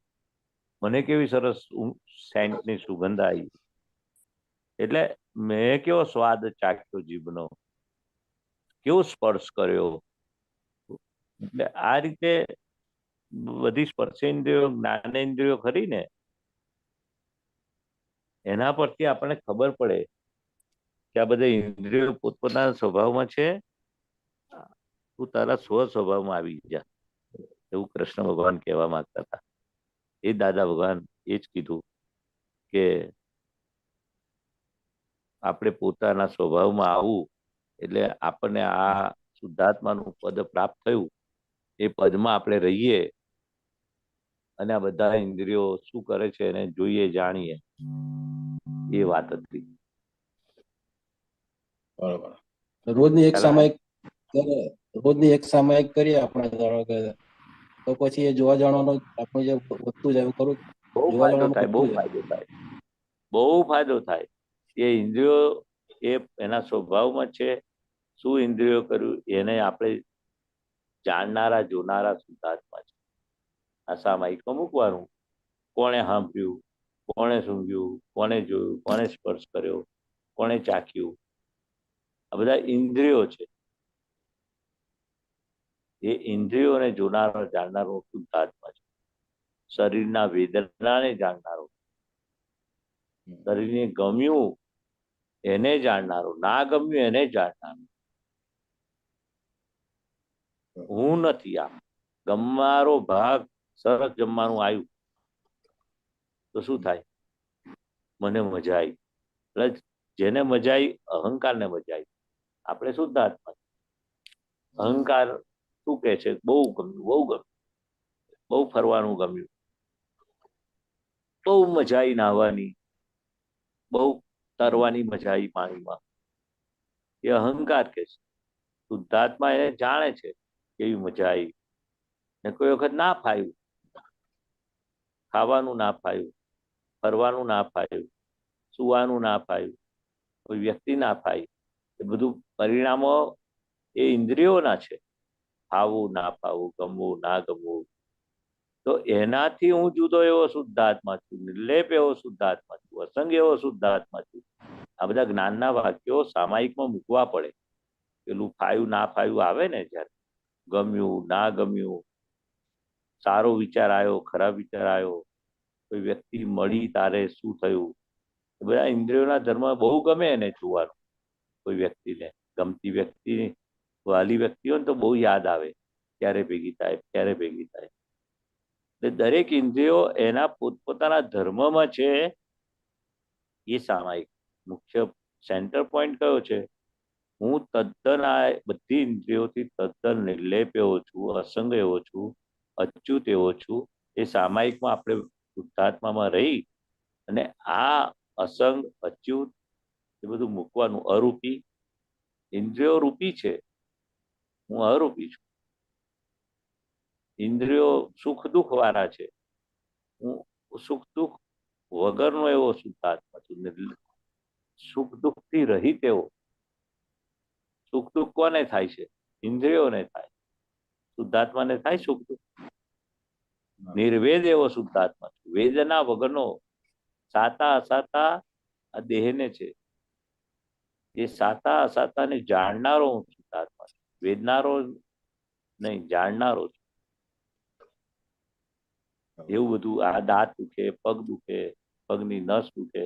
મને કેવી સરસ સેન્ટની સુગંધ આવી, એટલે મેં કેવો સ્વાદ ચાખ્યો જીભનો, કેવો સ્પર્શ કર્યો. એટલે આ રીતે બધી સ્પર્શેન્દ્રિયો, જ્ઞાનેન્દ્રિયો ખરી ને, એના પરથી આપણને ખબર પડે કે આ બધા ઇન્દ્રિયો પોતપોતાના સ્વભાવમાં છે. તું તારા સ્વ સ્વભાવમાં આવી જા, એવું કૃષ્ણ ભગવાન કહેવા માંગતા હતા. એ દાદા ભગવાન એ જ કીધું કે આપણે પોતાના સ્વભાવમાં આવવું, એટલે આપણને આ શુદ્ધાત્માનું પદ પ્રાપ્ત થયું. એ પદમાં આપણે રહીએ અને આ બધા ઇન્દ્રિયો શું કરે છે એને જોઈએ, જાણીએ, એ વાત હતી. બરોબર. રોજની એક સામાયિક રોજની એક સામાયિક કરીએ આપણે, ધારો કે, તો પછી એ જોવા જાણવાનું આપણું જે વધતું જાય એવું કરું, બહુ જોવા ફાયદો જાણવાનું થાય, બહુ વધતું જાય. ફાયદો થાય, બહુ ફાયદો થાય. એ ઇન્દ્રિયો એ એના સ્વભાવમાં છે. શું ઇન્દ્રિયો કર્યું એને આપણે જાણનારા, જોનારા શુદ્ધાત્મા છે. આ સામાયિકમાં મૂકવાનું. કોણે સાંભળ્યું, કોણે સૂંઘ્યું, કોણે જોયું, કોણે સ્પર્શ કર્યો, કોણે ચાખ્યું, આ બધા ઇન્દ્રિયો છે. એ ઇન્દ્રિયોને જોનારો, જાણનારો શુદ્ધાત્મા છે. શરીરના વેદનાને જાણનારો, શરીરને ગમ્યું એને જાણનારો, ના ગમ્યું એને જાણનારો. હું નથી આ. ગમવારો ભાગ, સરસ જમવાનું આવ્યું તો શું થાય? મને મજા આવી. એટલે જેને મજા આવી, અહંકારને મજા આવી. આપણે શુદ્ધાત્મા. અહંકાર શું કે છે? બહુ ગમ્યું, બહુ ગમ્યું, બહુ ફરવાનું ગમ્યું, બહુ મજા આવી નાહવાની, બહુ તરવાની મજા આવી પાણીમાં. એ અહંકાર કે છે. શુદ્ધાત્મા એને જાણે છે કેવી મજા આવી. ને કોઈ વખત ના ફાયું, ખાવાનું ના ફાયું, ફરવાનું ના ફાયું, સુવાનું ના ફાયું, કોઈ વ્યક્તિ ના ફાય. એ બધું પરિણામો એ ઇન્દ્રિયોના છે. ફાવવું, ના ફાવવું, ગમવું, ના ગમવું. તો એનાથી હું જુદો એવો શુદ્ધાત્મા છું, નિર્લેપ એવો શુદ્ધાત્મા છું, અસંગ એવો શુદ્ધાત્મા છું. આ બધા જ્ઞાનના વાક્યો સામાયિકમાં મૂકવા પડે. પેલું ફાયું, ના ફાયું આવે ને, જ્યારે ગમ્યું, ના ગમ્યું, સારો વિચાર આવ્યો, ખરાબ વિચાર આવ્યો, કોઈ વ્યક્તિ મળી તારે શું થયું, એ બધા ઇન્દ્રિયોના ધર્મ બહુ ગમે એને જોવાનું. કોઈ વ્યક્તિને ગમતી વ્યક્તિ, વાલી વ્યક્તિ હોય ને તો બહુ યાદ આવે, ક્યારે ભેગી થાય, ક્યારે ભેગી થાય. એટલે દરેક ઇન્દ્રિયો એના પોતપોતાના ધર્મમાં છે. એ સામાયિક મુખ્ય સેન્ટર પોઈન્ટ કયો છે? હું તદ્દન આ બધી ઇન્દ્રિયોથી તદ્દન નિર્લેપ એવો છું, અસંગ એવો છું, અચ્યુત એવો છું. એ સામાયિકમાં આપણે શુદ્ધાત્મામાં રહી અને આ અસંગ, અચ્યુત એ બધું મૂકવાનું. અરૂપી, ઇન્દ્રિયો રૂપી છે, હું અરૂપી છું. ઇન્દ્રિયો સુખ દુઃખ વાળા છે, હું સુખ દુઃખ વગરનો એવો શુદ્ધાત્મા છું. સુખ દુઃખ થી રહિત એવો. સુખ દુઃખ કોને થાય છે? ઇન્દ્રિયોને થાય. શુદ્ધાત્માને થાય સુખ દુઃખ? નિર્વેદ એવો શુદ્ધાત્મા છું. વેદના વગરનો, સાતા અસાતા આ દેહને છે. એ સાતા અસાતાને જાણનારો હું શુદ્ધાત્મા છું. વેદનારો નહીં, જાણનારો છું. એવું બધું. આ દાંત દુખે, પગ દુખે, પગની નસ દુખે,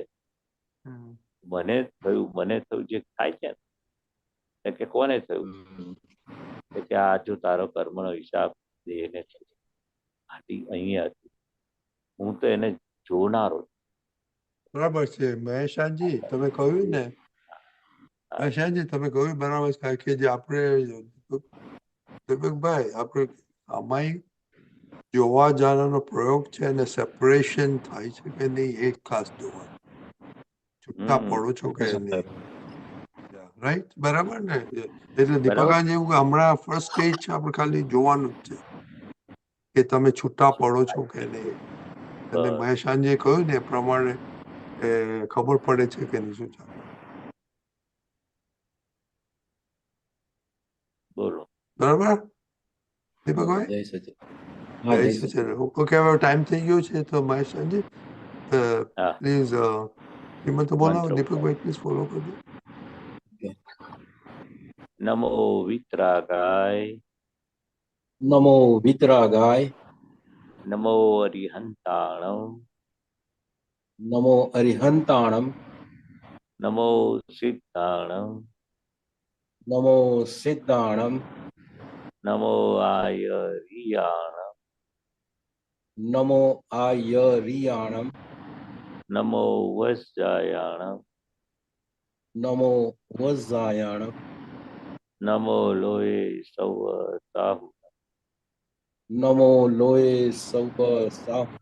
મને થયું જે થાય છે ને, કે કોને થયું? કે આ જો તારો કર્મનો હિસાબ દેહને થયો, અહીંયા હતી, હું તો એને જોનારો. બરાબર છે મહેશાનજી, તમે કહ્યું ને, મહેશાનજી તમે કહ્યું બરાબર છે કે જે આપણે દીપકભાઈ આપણે આમાં જોવા જવાનો પ્રયોગ છે અને સેપરેશન થાય છે કે નહીં એ ખાસ જોવાનું, છૂટા પડો છો કે નહીં, રાઈટ? બરાબર ને? એટલે દીપકાજી એવું કે હમણાં ફર્સ્ટ સ્ટેજ છે, આપણે ખાલી જોવાનું જ છે કે તમે છૂટા પડો છો કે નહીં, અને મહેશાનજીએ કહ્યું ને એ પ્રમાણે ખબર પડે છે કે નહીં શું ચાલે. બોલો. બરાબર દીપકભાઈ? જય સચિન. હા, જય જય સચિન. સચિન. ઓકે, હવે ટાઈમ થઈ ગયો છે તો મહેશાનજી હા. પ્લીઝ શ્રીમંત બોલાવો. મંત્રો. દીપકભાઈ પ્લીઝ ફોલો કરજો. નમો વિતરાગાય, નમો વિતરાગાય, નમો અરિહંતાણમ, નમો અરિહંતાણમ, નમો સિદ્ધાણમ, નમો સિદ્ધાણમ, નમો આયરિયાણમ, નમો આયરિયાણમ, નમો વજ્જાયાણમ, નમો વજ્જાયાણમ, નમો લોય સૌ સાહુ, નમો લોય સૌપ સાહુ,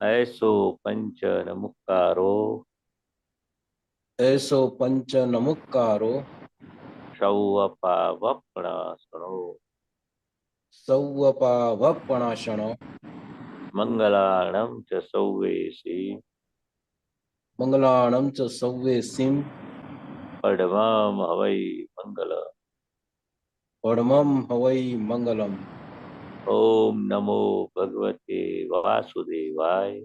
એસો પંચ નમુકારો, એસો પંચ નમુક્કારો, સૌઅપા વપણાસણો, સૌવપા વપણાશણો, મંગલાણમ ચ સૌવેશી, મંગલાણમ ચ સૌવેસીમ, પડવામ હવૈ મંગલ. પડમમ હવૈ મંગલમ. ઓમ નમો ભગવતે વાસુદેવાય,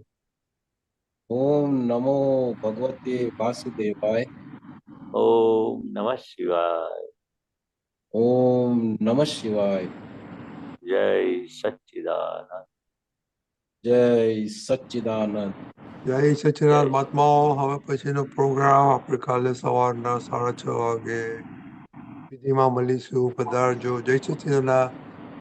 ઓમ નમો ભગવતે વાસુદેવાય, ઓમ નમઃ શિવાય, ઓમ નમઃ શિવાય. જય સચ્ચિદાનંદ. જય સચ્ચિદાનંદ. જય સચિદાનંદ મહાત્માઓ. હવે પછીનો પ્રોગ્રામ આપણે કાલે સવારના 6:30 વાગે વિધિમાં મળીશું. પધારજો. જય સચિદાનંદ.